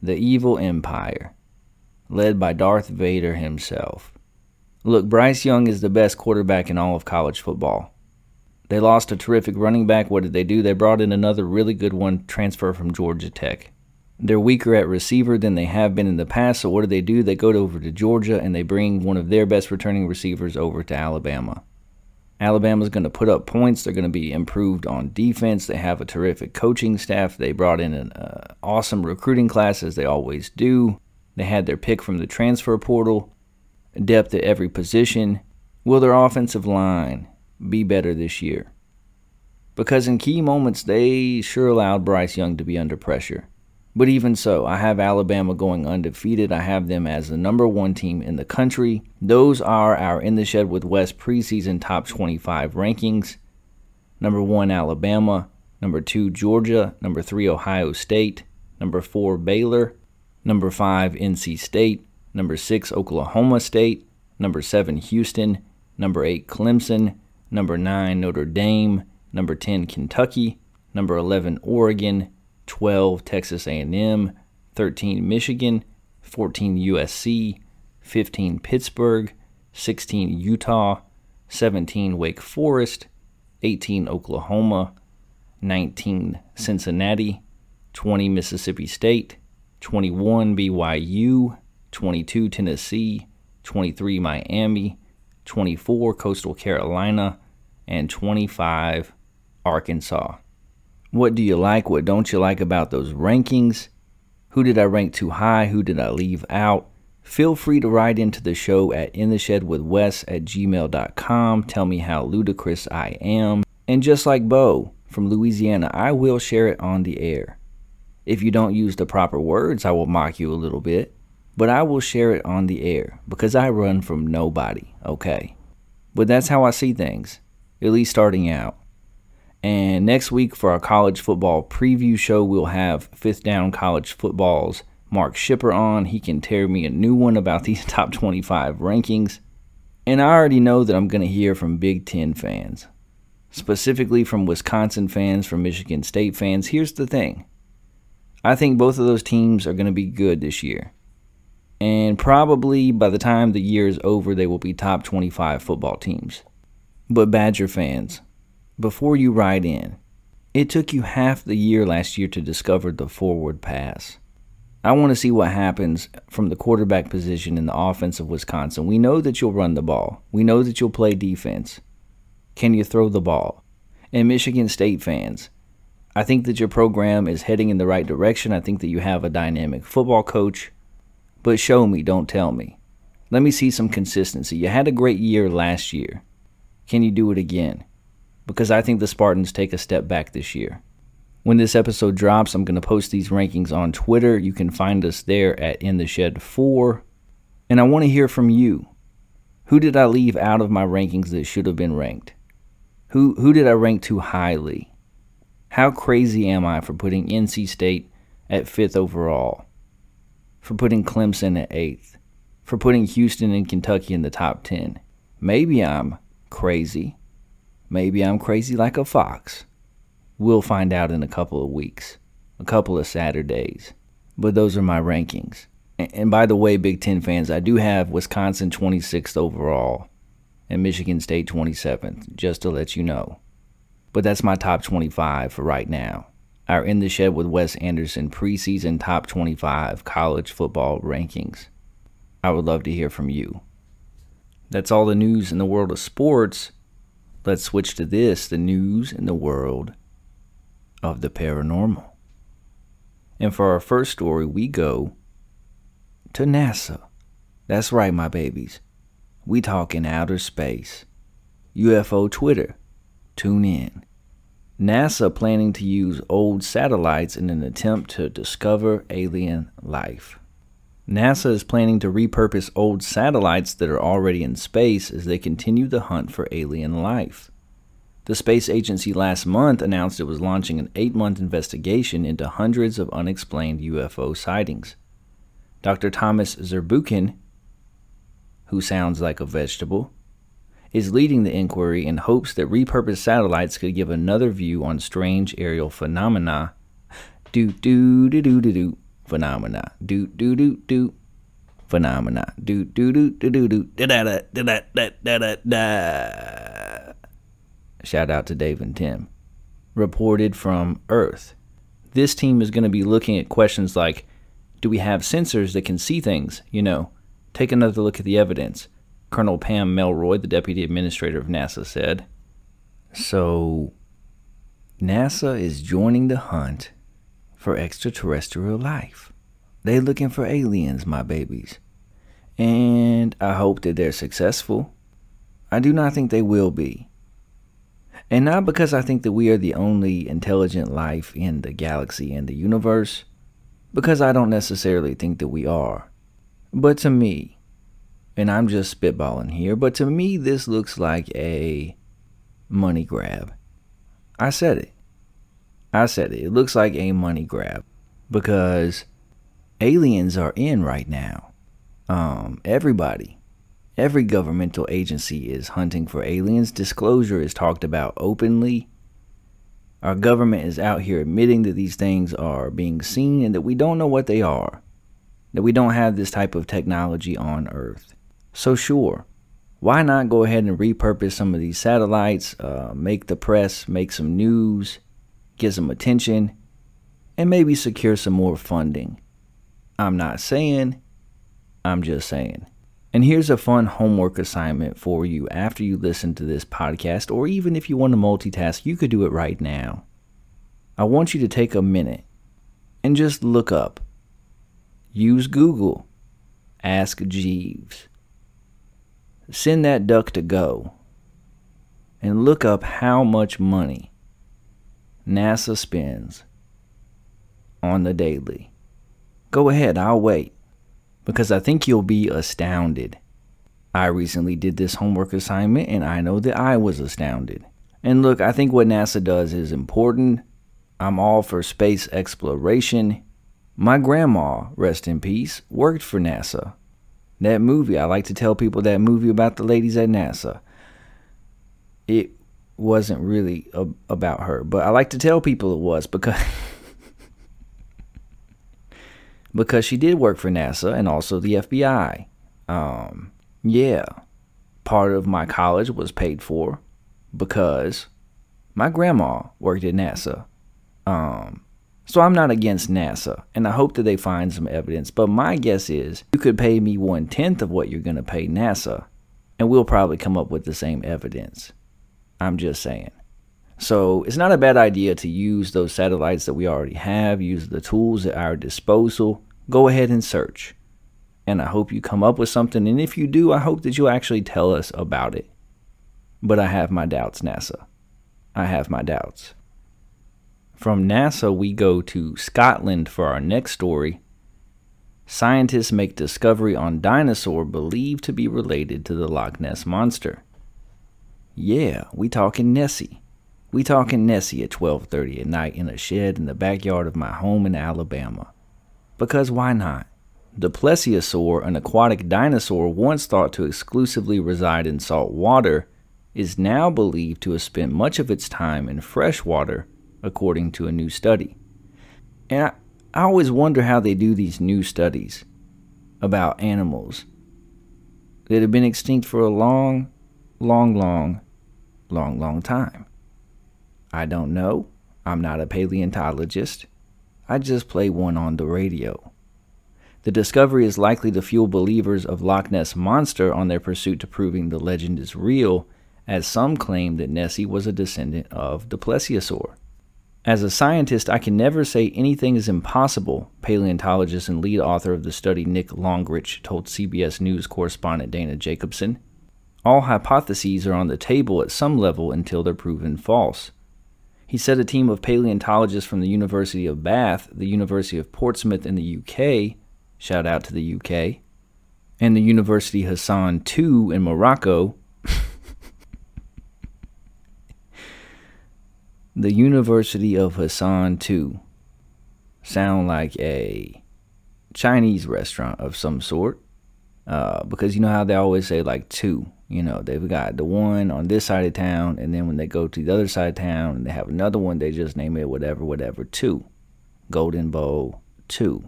the evil empire, led by Darth Vader himself. Look, Bryce Young is the best quarterback in all of college football. They lost a terrific running back. What did they do? They brought in another really good one, transfer from Georgia Tech. They're weaker at receiver than they have been in the past, so what do? They go over to Georgia and they bring one of their best returning receivers over to Alabama. Alabama's going to put up points. They're going to be improved on defense. They have a terrific coaching staff. They brought in an awesome recruiting class, as they always do. They had their pick from the transfer portal, depth at every position. Will their offensive line be better this year? Because in key moments, they sure allowed Bryce Young to be under pressure. But even so, I have Alabama going undefeated. I have them as the number 1 team in the country. Those are our In the Shed with Wes preseason top 25 rankings. Number 1, Alabama. Number 2, Georgia. Number 3, Ohio State. Number 4, Baylor. Number 5, NC State. Number 6, Oklahoma State. Number 7, Houston. Number 8, Clemson. Number 9, Notre Dame. Number 10, Kentucky. Number 11, Oregon. 12, Texas A&M. 13, Michigan. 14, USC. 15, Pittsburgh. 16, Utah. 17, Wake Forest. 18, Oklahoma. 19, Cincinnati. 20, Mississippi State. 21, BYU. 22, Tennessee. 23, Miami. 24, Coastal Carolina. And 25, Arkansas. What do you like? What don't you like about those rankings? Who did I rank too high? Who did I leave out? Feel free to write into the show at intheshedwithwes@gmail.com. Tell me how ludicrous I am. And just like Bo from Louisiana, I will share it on the air. If you don't use the proper words, I will mock you a little bit. But I will share it on the air because I run from nobody, okay? But that's how I see things, at least starting out. And next week for our college football preview show, we'll have Fifth Down College Football's Mark Shipper on. He can tear me a new one about these top 25 rankings. And I already know that I'm going to hear from Big Ten fans, specifically from Wisconsin fans, from Michigan State fans. Here's the thing. I think both of those teams are going to be good this year. And probably by the time the year is over, they will be top 25 football teams. But Badger fans, before you write in, it took you half the year last year to discover the forward pass. I want to see what happens from the quarterback position in the offense of Wisconsin. We know that you'll run the ball. We know that you'll play defense. Can you throw the ball? And Michigan State fans, I think that your program is heading in the right direction. I think that you have a dynamic football coach. But show me, don't tell me. Let me see some consistency. You had a great year last year. Can you do it again? Because I think the Spartans take a step back this year. When this episode drops, I'm going to post these rankings on Twitter. You can find us there at InTheShed4. And I want to hear from you. Who did I leave out of my rankings that should have been ranked? Who did I rank too highly? How crazy am I for putting NC State at 5th overall? For putting Clemson at 8th? For putting Houston and Kentucky in the top 10? Maybe I'm crazy. Maybe I'm crazy like a fox. We'll find out in a couple of weeks. A couple of Saturdays. But those are my rankings. And by the way, Big Ten fans, I do have Wisconsin 26th overall and Michigan State 27th, just to let you know. But that's my top 25 for right now. Our In the Shed with Wes Anderson preseason top 25 college football rankings. I would love to hear from you. That's all the news in the world of sports. Let's switch to this, the news in the world of the paranormal. And for our first story, we go to NASA. That's right, my babies. We talking outer space. UFO Twitter. Tune in. NASA planning to use old satellites in an attempt to discover alien life. NASA is planning to repurpose old satellites that are already in space as they continue the hunt for alien life. The space agency last month announced it was launching an 8-month investigation into hundreds of unexplained UFO sightings. Dr. Thomas Zurbuchen, who sounds like a vegetable, is leading the inquiry in hopes that repurposed satellites could give another view on strange aerial phenomena. Phenomena. Phenomena. Shout out to Dave and Tim. Reported from Earth. This team is going to be looking at questions like, do we have sensors that can see things? Take another look at the evidence. Colonel Pam Melroy, the deputy administrator of NASA, said. So, NASA is joining the hunt for extraterrestrial life. They looking for aliens, my babies. And I hope that they're successful. I do not think they will be. And not because I think that we are the only intelligent life in the galaxy and the universe, because I don't necessarily think that we are. But to me, and I'm just spitballing here, but to me this looks like a money grab. I said it. It looks like a money grab because aliens are in right now. Everybody. Every governmental agency is hunting for aliens. Disclosure is talked about openly. Our government is out here admitting that these things are being seen and that we don't know what they are. That we don't have this type of technology on Earth. So sure, why not go ahead and repurpose some of these satellites, make the press, make some news, get some attention, and maybe secure some more funding. I'm not saying, I'm just saying. And here's a fun homework assignment for you after you listen to this podcast, or even if you want to multitask, you could do it right now. I want you to take a minute and just look up. Use Google. Ask Jeeves. Send that duck to go. And look up how much money NASA spends on the daily. Go ahead, I'll wait. Because I think you'll be astounded. I recently did this homework assignment and I know that I was astounded. And look, I think what NASA does is important. I'm all for space exploration. My grandma, rest in peace, worked for NASA. That movie, I like to tell people that movie about the ladies at NASA. It wasn't really about her, but I like to tell people it was because because she did work for NASA and also the FBI. Yeah, part of my college was paid for because my grandma worked at NASA. So I'm not against NASA, and I hope that they find some evidence, but my guess is you could pay me 1/10 of what you're going to pay NASA, and we'll probably come up with the same evidence. I'm just saying. So it's not a bad idea to use those satellites that we already have, use the tools at our disposal. Go ahead and search. And I hope you come up with something, and if you do, I hope that you'll actually tell us about it. But I have my doubts, NASA. I have my doubts. From NASA, we go to Scotland for our next story. Scientists make discovery on dinosaur believed to be related to the Loch Ness Monster. Yeah, we talking Nessie. We talking Nessie at 12:30 at night in a shed in the backyard of my home in Alabama. Because why not? The plesiosaur, an aquatic dinosaur once thought to exclusively reside in salt water, is now believed to have spent much of its time in fresh water, according to a new study. And I always wonder how they do these new studies about animals that have been extinct for a long time. I don't know. I'm not a paleontologist. I just play one on the radio. The discovery is likely to fuel believers of Loch Ness Monster on their pursuit to proving the legend is real, as some claim that Nessie was a descendant of the plesiosaur. As a scientist, I can never say anything is impossible, paleontologist and lead author of the study Nick Longrich told CBS News correspondent Dana Jacobson. All hypotheses are on the table at some level until they're proven false. He said a team of paleontologists from the University of Bath, the University of Portsmouth in the UK, shout out to the UK, and the University Hassan II in Morocco, the University of Hassan II sound like a Chinese restaurant of some sort, because you know how they always say like two. You know, they've got the one on this side of town, and then when they go to the other side of town and they have another one, they just name it whatever 2. Golden Bowl 2.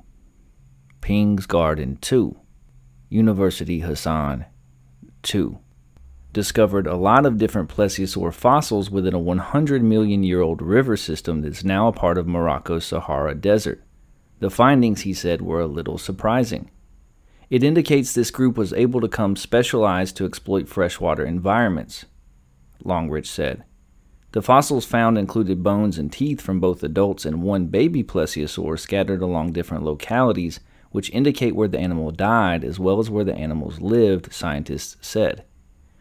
Ping's Garden 2. University Hassan 2. Discovered a lot of different plesiosaur fossils within a 100 million year old river system that's now a part of Morocco's Sahara Desert. The findings, he said, were a little surprising. It indicates this group was able to become specialized to exploit freshwater environments, Longrich said. The fossils found included bones and teeth from both adults and one baby plesiosaur scattered along different localities, which indicate where the animal died as well as where the animals lived, scientists said.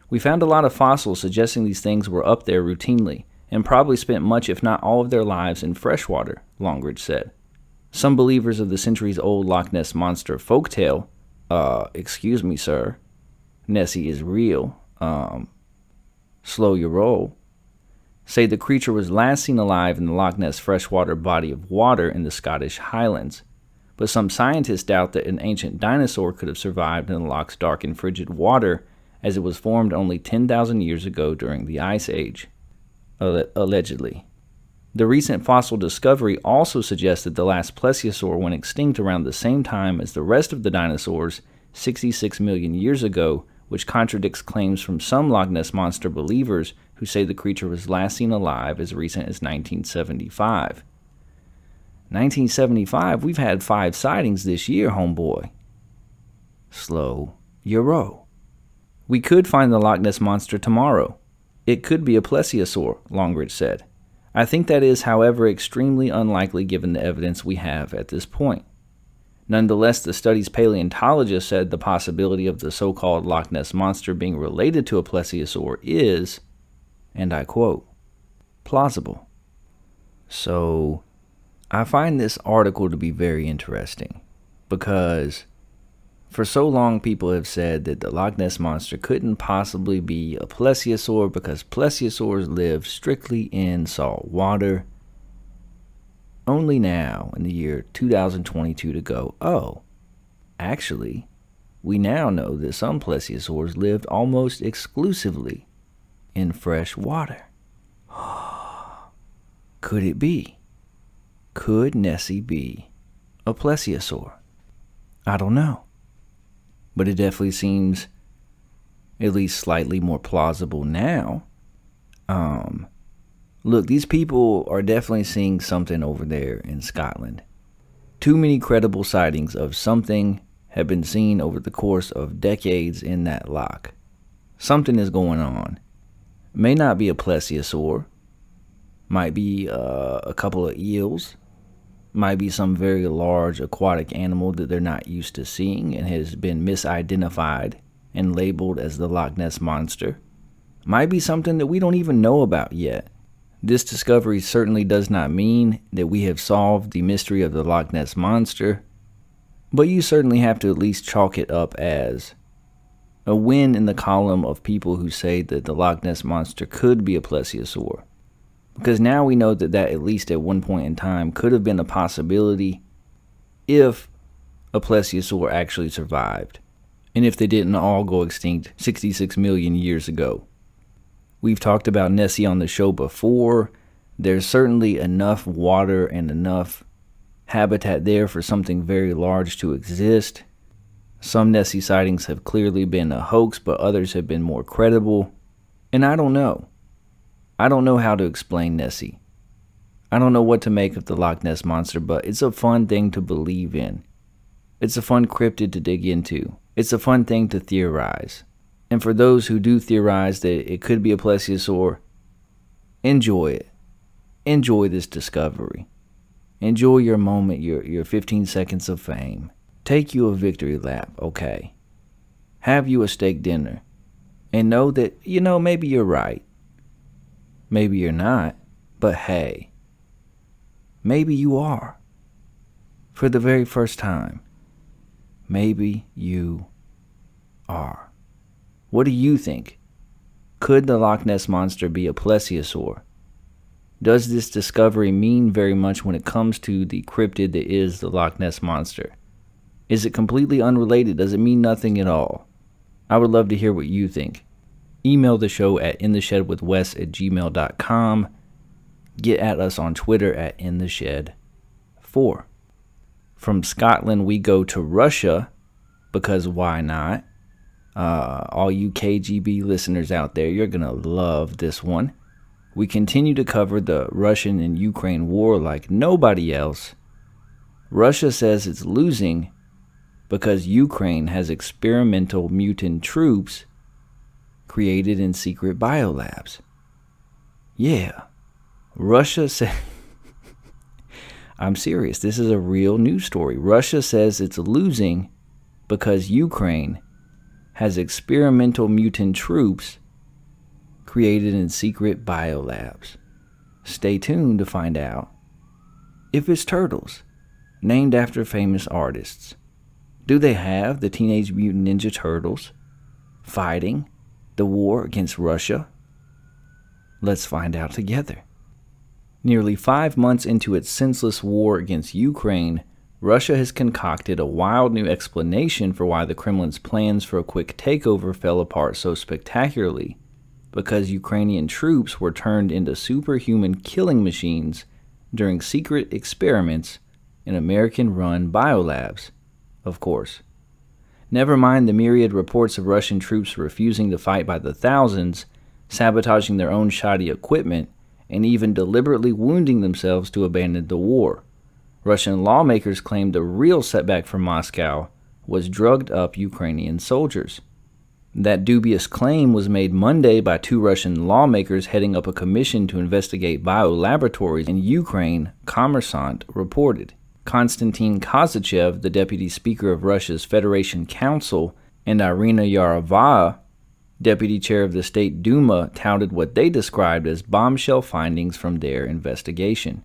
We found a lot of fossils suggesting these things were up there routinely, and probably spent much if not all of their lives in freshwater, Longrich said. Some believers of the centuries-old Loch Ness Monster folktale, excuse me, sir, Nessie is real, slow your roll, say the creature was last seen alive in the Loch Ness freshwater body of water in the Scottish Highlands. But some scientists doubt that an ancient dinosaur could have survived in the loch's dark and frigid water, as it was formed only 10,000 years ago during the Ice Age, allegedly. The recent fossil discovery also suggests that the last plesiosaur went extinct around the same time as the rest of the dinosaurs, 66 million years ago, which contradicts claims from some Loch Ness Monster believers who say the creature was last seen alive as recent as 1975. 1975? We've had 5 sightings this year, homeboy. Slow your roll. We could find the Loch Ness Monster tomorrow. It could be a plesiosaur, Longrich said. I think that is, however, extremely unlikely given the evidence we have at this point. Nonetheless, the study's paleontologist said the possibility of the so-called Loch Ness Monster being related to a plesiosaur is, and I quote, plausible. So, I find this article to be very interesting because for so long people have said that the Loch Ness Monster couldn't possibly be a plesiosaur because plesiosaurs live strictly in salt water. Only now, in the year 2022, to go, oh, actually, we now know that some plesiosaurs lived almost exclusively in fresh water. Could it be? Could Nessie be a plesiosaur? I don't know. But it definitely seems at least slightly more plausible now. Look, these people are definitely seeing something over there in Scotland. Too many credible sightings of something have been seen over the course of decades in that loch. Something is going on. May not be a plesiosaur. Might be a couple of eels. Might be some very large aquatic animal that they're not used to seeing and has been misidentified and labeled as the Loch Ness Monster. Might be something that we don't even know about yet. This discovery certainly does not mean that we have solved the mystery of the Loch Ness Monster, but you certainly have to at least chalk it up as a win in the column of people who say that the Loch Ness Monster could be a plesiosaur. Because now we know that at least at one point in time could have been a possibility if a plesiosaur actually survived, and if they didn't all go extinct 66 million years ago. We've talked about Nessie on the show before. There's certainly enough water and enough habitat there for something very large to exist. Some Nessie sightings have clearly been a hoax, but others have been more credible. And I don't know. I don't know how to explain Nessie. I don't know what to make of the Loch Ness Monster, but it's a fun thing to believe in. It's a fun cryptid to dig into. It's a fun thing to theorize. And for those who do theorize that it could be a plesiosaur, enjoy it. Enjoy this discovery. Enjoy your moment, your 15 seconds of fame. Take you a victory lap, okay? Have you a steak dinner. And know that, maybe you're right. Maybe you're not, but hey, maybe you are. For the very first time, maybe you are. What do you think? Could the Loch Ness Monster be a plesiosaur? Does this discovery mean very much when it comes to the cryptid that is the Loch Ness Monster? Is it completely unrelated? Does it mean nothing at all? I would love to hear what you think. Email the show at intheshedwithwes@gmail.com. Get at us on Twitter at intheshed4. From Scotland, we go to Russia, because why not? All you KGB listeners out there, you're going to love this one. We continue to cover the Russian and Ukraine war like nobody else. Russia says it's losing because Ukraine has experimental mutant troops created in secret biolabs. Yeah. Russia said... I'm serious. This is a real news story. Russia says it's losing because Ukraine has experimental mutant troops created in secret biolabs. Stay tuned to find out if it's turtles named after famous artists. Do they have the Teenage Mutant Ninja Turtles fighting the war against Russia? Let's find out together. Nearly 5 months into its senseless war against Ukraine, Russia has concocted a wild new explanation for why the Kremlin's plans for a quick takeover fell apart so spectacularly, because Ukrainian troops were turned into superhuman killing machines during secret experiments in American-run biolabs, of course. Never mind the myriad reports of Russian troops refusing to fight by the thousands, sabotaging their own shoddy equipment, and even deliberately wounding themselves to abandon the war. Russian lawmakers claimed the real setback for Moscow was drugged-up Ukrainian soldiers. That dubious claim was made Monday by 2 Russian lawmakers heading up a commission to investigate biolaboratories in Ukraine, Kommersant reported. Konstantin Kosachev, the deputy speaker of Russia's Federation Council, and Irina Yarova, deputy chair of the State Duma, touted what they described as bombshell findings from their investigation.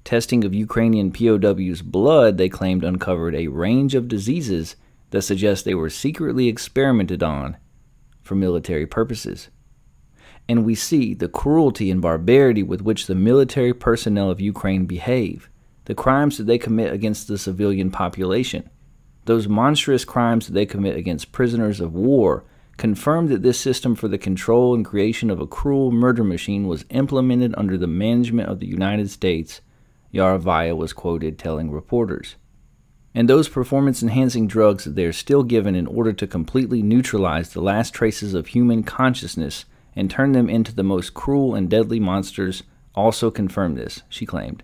Testing of Ukrainian POWs' blood, they claimed, uncovered a range of diseases that suggest they were secretly experimented on for military purposes. And we see the cruelty and barbarity with which the military personnel of Ukraine behave, the crimes that they commit against the civilian population. Those monstrous crimes that they commit against prisoners of war confirmed that this system for the control and creation of a cruel murder machine was implemented under the management of the United States, Yarovaya was quoted telling reporters. And those performance-enhancing drugs that they are still given in order to completely neutralize the last traces of human consciousness and turn them into the most cruel and deadly monsters also confirmed this, she claimed.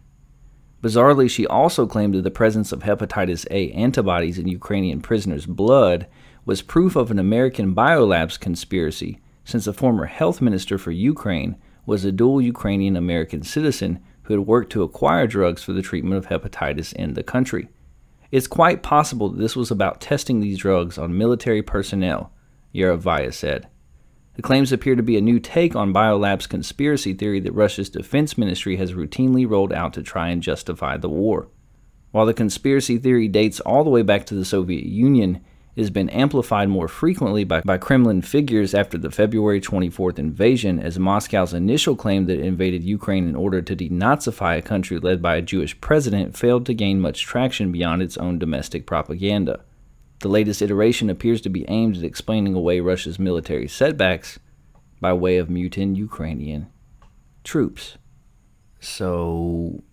Bizarrely, she also claimed that the presence of hepatitis A antibodies in Ukrainian prisoners' blood was proof of an American biolabs conspiracy, since the former health minister for Ukraine was a dual Ukrainian-American citizen who had worked to acquire drugs for the treatment of hepatitis in the country. It's quite possible that this was about testing these drugs on military personnel, Yeravaya said. The claims appear to be a new take on biolabs conspiracy theory that Russia's defense ministry has routinely rolled out to try and justify the war. While the conspiracy theory dates all the way back to the Soviet Union, it has been amplified more frequently by Kremlin figures after the February 24th invasion, as Moscow's initial claim that it invaded Ukraine in order to denazify a country led by a Jewish president failed to gain much traction beyond its own domestic propaganda. The latest iteration appears to be aimed at explaining away Russia's military setbacks by way of mutant Ukrainian troops. So,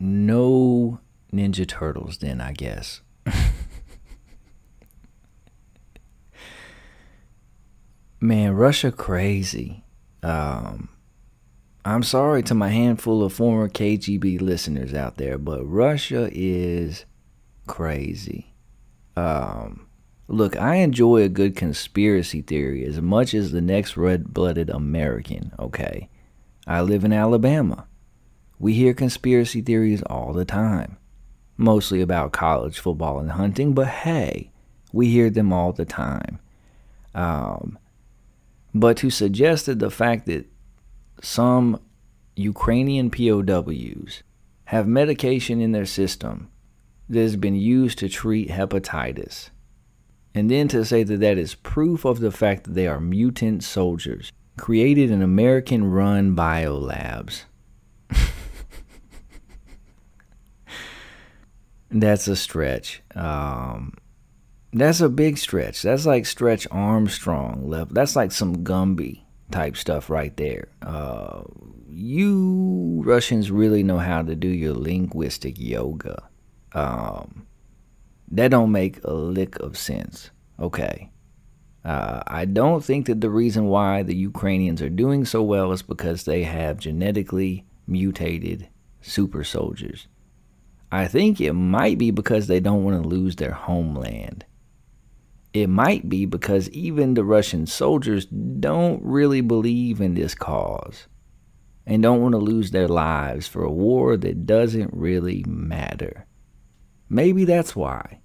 no Ninja Turtles then, I guess. Man, Russia crazy. I'm sorry to my handful of former KGB listeners out there, but Russia is crazy. Look, I enjoy a good conspiracy theory as much as the next red-blooded American, okay? I live in Alabama. We hear conspiracy theories all the time. Mostly about college football and hunting, but hey, we hear them all the time. But to suggest that the fact that some Ukrainian POWs have medication in their system that has been used to treat hepatitis, and then to say that that is proof of the fact that they are mutant soldiers created in American-run biolabs. That's a stretch. That's a big stretch. That's like Stretch Armstrong level. That's like some Gumby type stuff right there. You Russians really know how to do your linguistic yoga. That don't make a lick of sense. Okay. I don't think that the reason why the Ukrainians are doing so well is because they have genetically mutated super soldiers. I think it might be because they don't want to lose their homeland. It might be because even the Russian soldiers don't really believe in this cause and don't want to lose their lives for a war that doesn't really matter. Maybe that's why.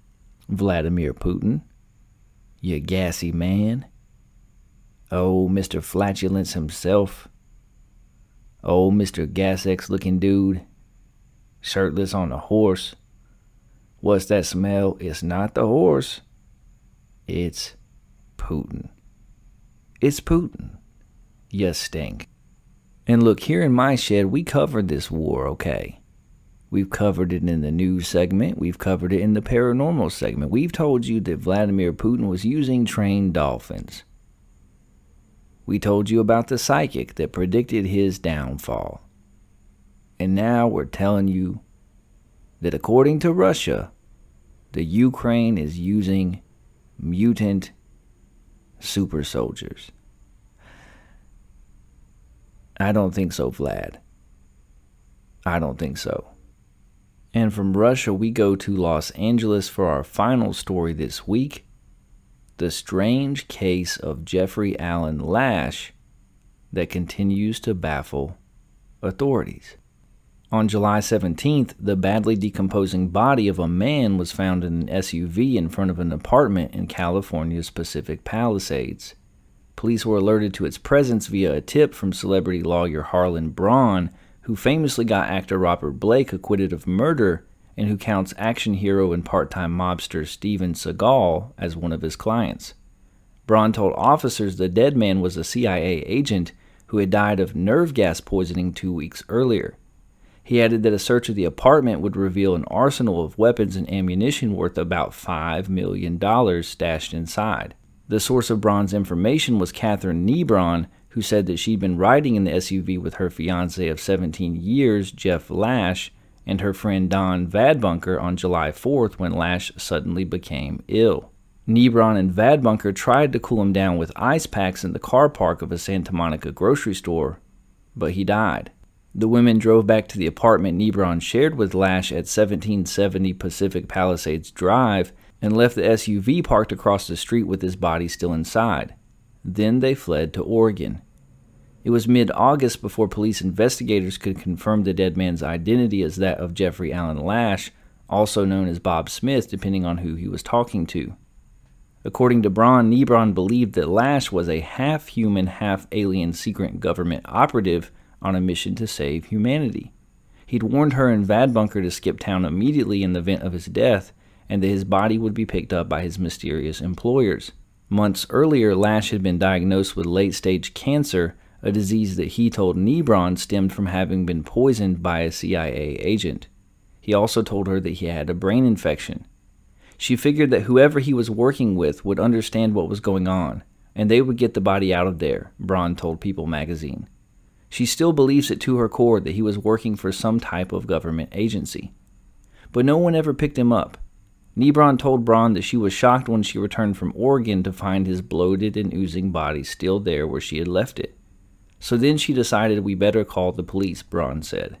Vladimir Putin, you gassy man. Oh, Mr. Flatulence himself. Oh, Mr. Gas-X looking dude. Shirtless on a horse. What's that smell? It's not the horse. It's Putin. It's Putin. You stink. And look, here in my shed, we covered this war, okay? We've covered it in the news segment. We've covered it in the paranormal segment. We've told you that Vladimir Putin was using trained dolphins. We told you about the psychic that predicted his downfall. And now we're telling you that according to Russia, the Ukraine is using mutant super soldiers. I don't think so, Vlad. I don't think so. And from Russia, we go to Los Angeles for our final story this week. The strange case of Jeffrey Allen Lash that continues to baffle authorities. On July 17th, the badly decomposing body of a man was found in an SUV in front of an apartment in California's Pacific Palisades. Police were alerted to its presence via a tip from celebrity lawyer Harlan Braun, who famously got actor Robert Blake acquitted of murder and who counts action hero and part-time mobster Steven Seagal as one of his clients. Braun told officers the dead man was a CIA agent who had died of nerve gas poisoning 2 weeks earlier. He added that a search of the apartment would reveal an arsenal of weapons and ammunition worth about $5 million stashed inside. The source of Braun's information was Catherine Nebron, who said that she'd been riding in the SUV with her fiancé of 17 years, Jeff Lash, and her friend Don Vadbunker on July 4th when Lash suddenly became ill. Nebron and Vadbunker tried to cool him down with ice packs in the car park of a Santa Monica grocery store, but he died. The women drove back to the apartment Nebron shared with Lash at 1770 Pacific Palisades Drive and left the SUV parked across the street with his body still inside. Then they fled to Oregon. It was mid-August before police investigators could confirm the dead man's identity as that of Jeffrey Allen Lash, also known as Bob Smith, depending on who he was talking to. According to Braun, Nebron believed that Lash was a half-human, half-alien secret government operative on a mission to save humanity. He'd warned her and Vadbunker to skip town immediately in the event of his death, and that his body would be picked up by his mysterious employers. Months earlier, Lash had been diagnosed with late-stage cancer, a disease that he told Nebron stemmed from having been poisoned by a CIA agent. He also told her that he had a brain infection. She figured that whoever he was working with would understand what was going on, and they would get the body out of there, Braun told People magazine. She still believes it to her core that he was working for some type of government agency. But no one ever picked him up. Nebron told Braun that she was shocked when she returned from Oregon to find his bloated and oozing body still there where she had left it. So then she decided we better call the police, Braun said.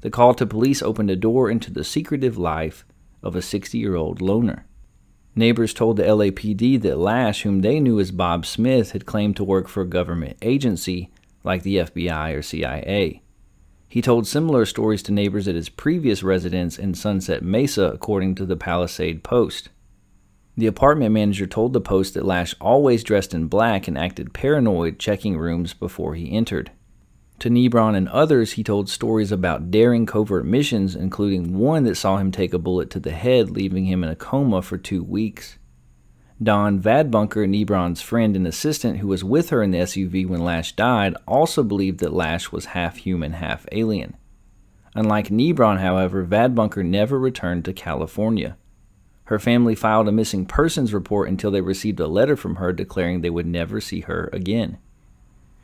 The call to police opened a door into the secretive life of a 60-year-old loner. Neighbors told the LAPD that Lash, whom they knew as Bob Smith, had claimed to work for a government agency like the FBI or CIA. He told similar stories to neighbors at his previous residence in Sunset Mesa, according to the Palisade Post. The apartment manager told the Post that Lash always dressed in black and acted paranoid, checking rooms before he entered. To Nebron and others, he told stories about daring covert missions, including one that saw him take a bullet to the head, leaving him in a coma for 2 weeks. Don Vadbunker, Nebron's friend and assistant who was with her in the SUV when Lash died, also believed that Lash was half human, half alien. Unlike Nebron, however, Vadbunker never returned to California. Her family filed a missing persons report until they received a letter from her declaring they would never see her again.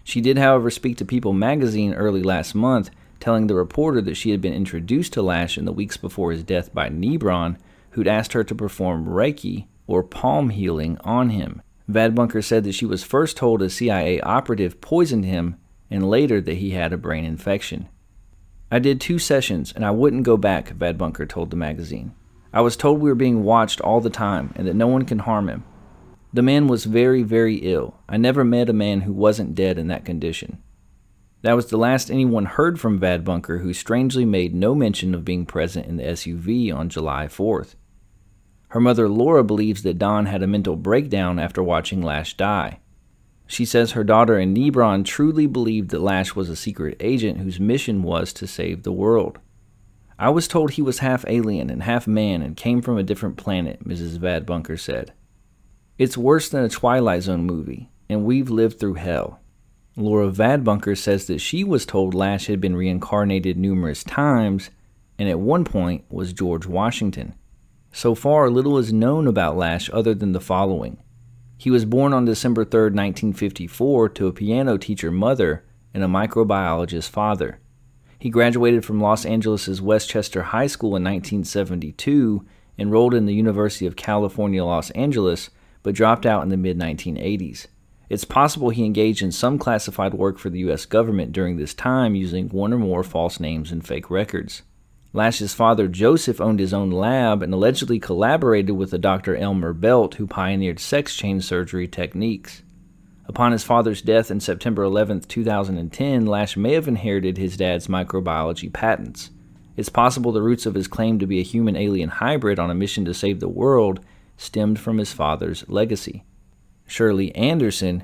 She did, however, speak to People magazine early last month, telling the reporter that she had been introduced to Lash in the weeks before his death by Nebron, who'd asked her to perform Reiki, or palm healing, on him. Vadbunker said that she was first told a CIA operative poisoned him, and later that he had a brain infection. I did 2 sessions, and I wouldn't go back, Vadbunker told the magazine. I was told we were being watched all the time, and that no one can harm him. The man was very, very ill. I never met a man who wasn't dead in that condition. That was the last anyone heard from Vadbunker, who strangely made no mention of being present in the SUV on July 4th. Her mother Laura believes that Don had a mental breakdown after watching Lash die. She says her daughter and Nebron truly believed that Lash was a secret agent whose mission was to save the world. I was told he was half alien and half man and came from a different planet, Mrs. Vadbunker said. It's worse than a Twilight Zone movie, and we've lived through hell. Laura Vadbunker says that she was told Lash had been reincarnated numerous times, and at one point was George Washington. So far, little is known about Lash other than the following. He was born on December 3, 1954, to a piano teacher mother and a microbiologist father. He graduated from Los Angeles' Westchester High School in 1972, enrolled in the University of California, Los Angeles, but dropped out in the mid-1980s. It's possible he engaged in some classified work for the U.S. government during this time using one or more false names and fake records. Lash's father, Joseph, owned his own lab and allegedly collaborated with the Dr. Elmer Belt, who pioneered sex change surgery techniques. Upon his father's death in September 11, 2010, Lash may have inherited his dad's microbiology patents. It's possible the roots of his claim to be a human-alien hybrid on a mission to save the world stemmed from his father's legacy. Shirley Anderson,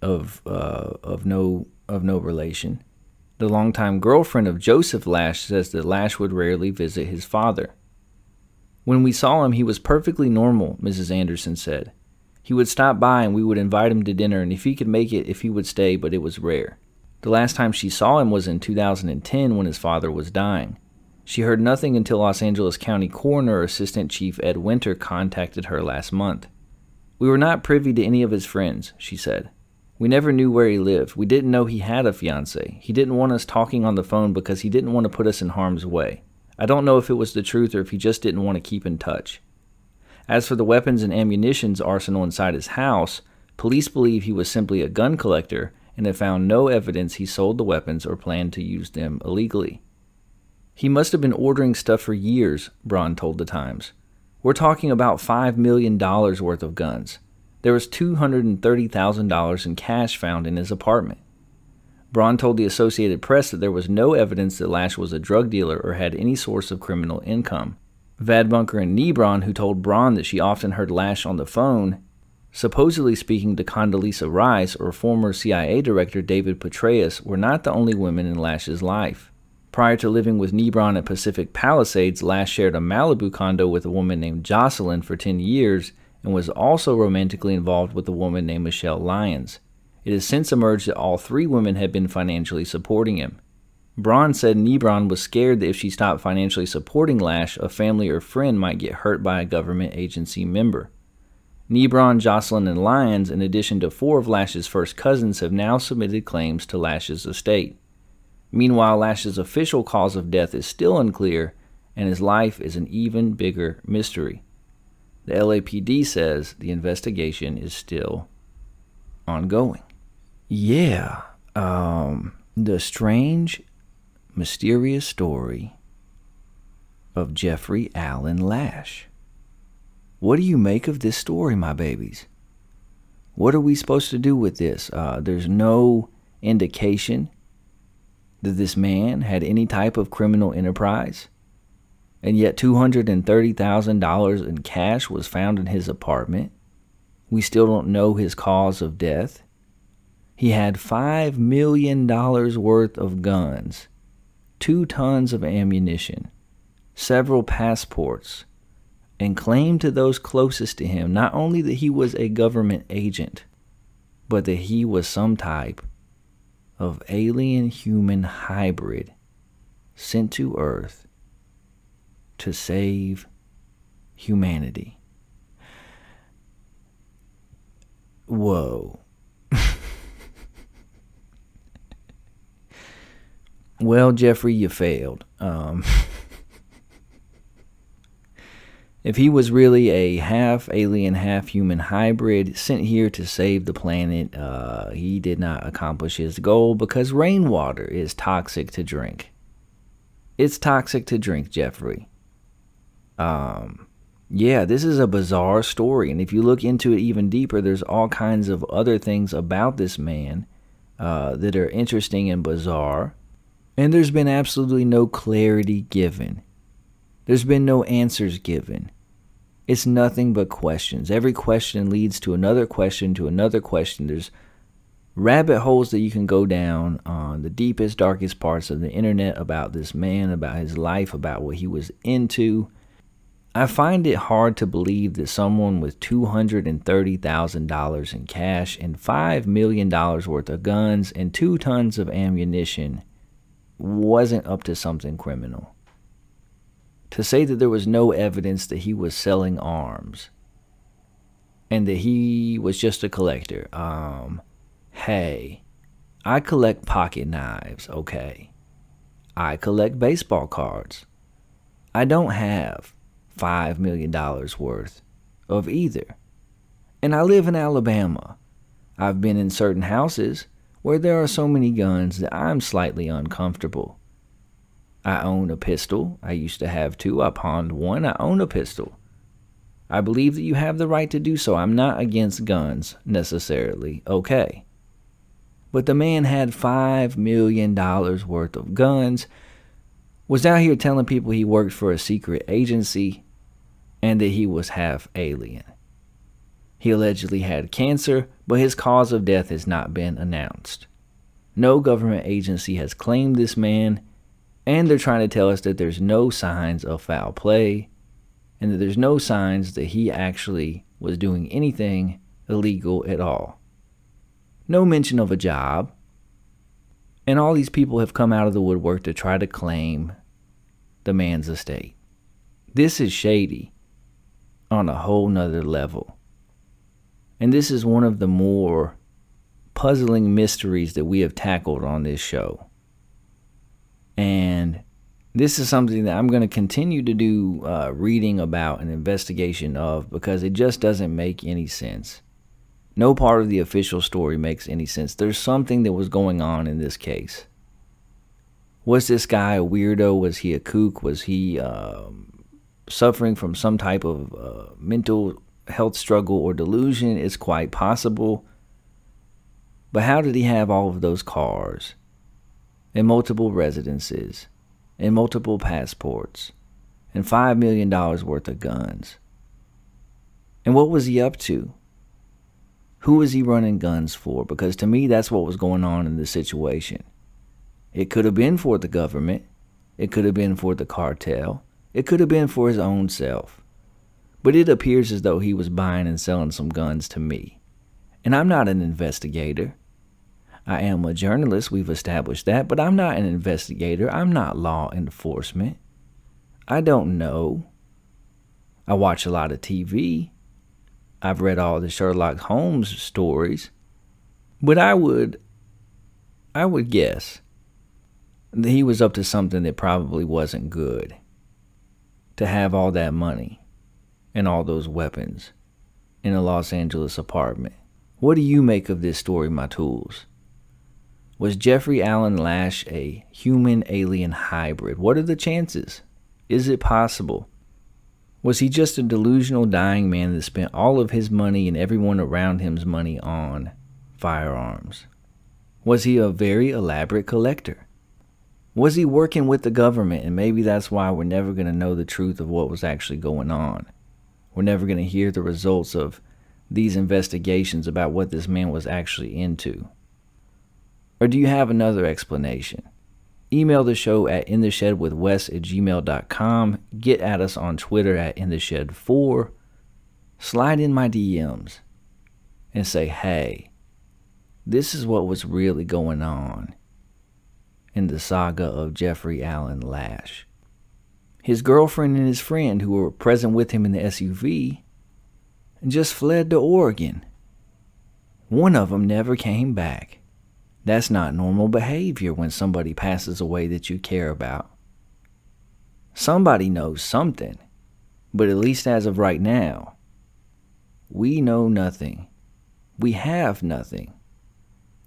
of no relation, the longtime girlfriend of Joseph Lash, says that Lash would rarely visit his father. When we saw him, he was perfectly normal, Mrs. Anderson said. He would stop by and we would invite him to dinner, and if he could make it, if he would stay, but it was rare. The last time she saw him was in 2010 when his father was dying. She heard nothing until Los Angeles County Coroner Assistant Chief Ed Winter contacted her last month. We were not privy to any of his friends, she said. We never knew where he lived. We didn't know he had a fiancée. He didn't want us talking on the phone because he didn't want to put us in harm's way. I don't know if it was the truth or if he just didn't want to keep in touch. As for the weapons and ammunitions arsenal inside his house, police believe he was simply a gun collector and have found no evidence he sold the weapons or planned to use them illegally. He must have been ordering stuff for years, Braun told the Times. We're talking about $5 million worth of guns. There was $230,000 in cash found in his apartment. Braun told the Associated Press that there was no evidence that Lash was a drug dealer or had any source of criminal income. Vadbunker and Nebron, who told Braun that she often heard Lash on the phone, supposedly speaking to Condoleezza Rice or former CIA Director David Petraeus, were not the only women in Lash's life. Prior to living with Nebron at Pacific Palisades, Lash shared a Malibu condo with a woman named Jocelyn for 10 years and was also romantically involved with a woman named Michelle Lyons. It has since emerged that all three women had been financially supporting him. Braun said Nebron was scared that if she stopped financially supporting Lash, a family or friend might get hurt by a government agency member. Nebron, Jocelyn, and Lyons, in addition to 4 of Lash's first cousins, have now submitted claims to Lash's estate. Meanwhile, Lash's official cause of death is still unclear, and his life is an even bigger mystery. The LAPD says the investigation is still ongoing. Yeah, the strange, mysterious story of Jeffrey Allen Lash. What do you make of this story, my babies? What are we supposed to do with this? There's no indication that this man had any type of criminal enterprise, and yet $230,000 in cash was found in his apartment. We still don't know his cause of death. He had $5 million worth of guns, 2 tons of ammunition, several passports, and claimed to those closest to him not only that he was a government agent, but that he was some type of alien-human hybrid sent to Earth to save humanity. Whoa. Well, Jeffrey, you failed. If he was really a half alien, half human hybrid sent here to save the planet, he did not accomplish his goal because rainwater is toxic to drink. It's toxic to drink, Jeffrey. Yeah, this is a bizarre story, and if you look into it even deeper, there's all kinds of other things about this man that are interesting and bizarre, and there's been absolutely no clarity given. There's been no answers given. It's nothing but questions. Every question leads to another question to another question. There's rabbit holes that you can go down on the deepest, darkest parts of the internet about this man, about his life, about what he was into. I find it hard to believe that someone with $230,000 in cash and $5 million worth of guns and 2 tons of ammunition wasn't up to something criminal. To say that there was no evidence that he was selling arms and that he was just a collector. Hey, I collect pocket knives, okay? I collect baseball cards. I don't have $5 million worth of either. And I live in Alabama. I've been in certain houses where there are so many guns that I'm slightly uncomfortable. I own a pistol. I used to have 2. I pawned 1. I own a pistol. I believe that you have the right to do so. I'm not against guns necessarily. Okay. But the man had $5 million worth of guns, was out here telling people he worked for a secret agency, and that he was half alien. He allegedly had cancer, but his cause of death has not been announced. No government agency has claimed this man, and they're trying to tell us that there's no signs of foul play, and that there's no signs that he actually was doing anything illegal at all. No mention of a job. And all these people have come out of the woodwork to try to claim the man's estate. This is shady on a whole nother level. And this is one of the more puzzling mysteries that we have tackled on this show. And this is something that I'm going to continue to do reading about and investigation of, because it just doesn't make any sense. No part of the official story makes any sense. There's something that was going on in this case. Was this guy a weirdo? Was he a kook? Was he suffering from some type of mental health struggle or delusion? It's quite possible. But how did he have all of those cars and multiple residences and multiple passports and $5 million worth of guns? And what was he up to? Who was he running guns for? Because to me, that's what was going on in this situation. It could have been for the government. It could have been for the cartel. It could have been for his own self. But it appears as though he was buying and selling some guns to me. And I'm not an investigator. I am a journalist, we've established that, but I'm not an investigator. I'm not law enforcement. I don't know. I watch a lot of TV. I've read all the Sherlock Holmes stories. But I would guess that he was up to something that probably wasn't good. To have all that money and all those weapons in a Los Angeles apartment. What do you make of this story, my tools? Was Jeffrey Allen Lash a human-alien hybrid? What are the chances? Is it possible? Was he just a delusional dying man that spent all of his money and everyone around him's money on firearms? Was he a very elaborate collector? Was he working with the government, and maybe that's why we're never going to know the truth of what was actually going on? We're never going to hear the results of these investigations about what this man was actually into. Or do you have another explanation? Email the show at intheshedwithwes@gmail.com. Get at us on Twitter at intheshed4. Slide in my DMs and say, hey, this is what was really going on in the saga of Jeffrey Allen Lash. His girlfriend and his friend who were present with him in the SUV just fled to Oregon. One of them never came back. That's not normal behavior when somebody passes away that you care about. Somebody knows something, but at least as of right now, we know nothing. We have nothing,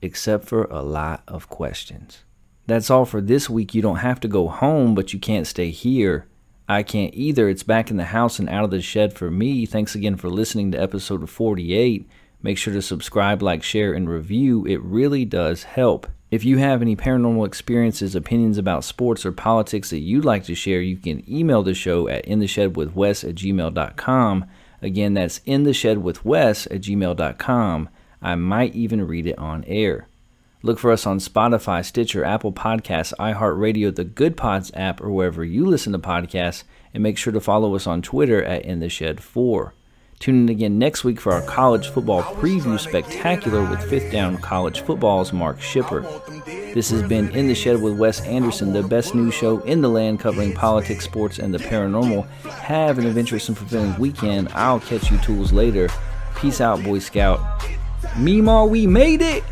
except for a lot of questions. That's all for this week. You don't have to go home, but you can't stay here. I can't either. It's back in the house and out of the shed for me. Thanks again for listening to episode 48. Make sure to subscribe, like, share, and review. It really does help. If you have any paranormal experiences, opinions about sports or politics that you'd like to share, you can email the show at intheshedwithwes@gmail.com. Again, that's intheshedwithwes@gmail.com. I might even read it on air. Look for us on Spotify, Stitcher, Apple Podcasts, iHeartRadio, the Good Pods app, or wherever you listen to podcasts. And make sure to follow us on Twitter at InTheShed4. Tune in again next week for our college football preview spectacular with Fifth Down College Football's Mark Shipper. This has been In the Shed with Wes Anderson, the best news show in the land covering politics, sports, and the paranormal. Have an adventurous and fulfilling weekend. I'll catch you tools later. Peace out, Boy Scout. Meemaw, we made it!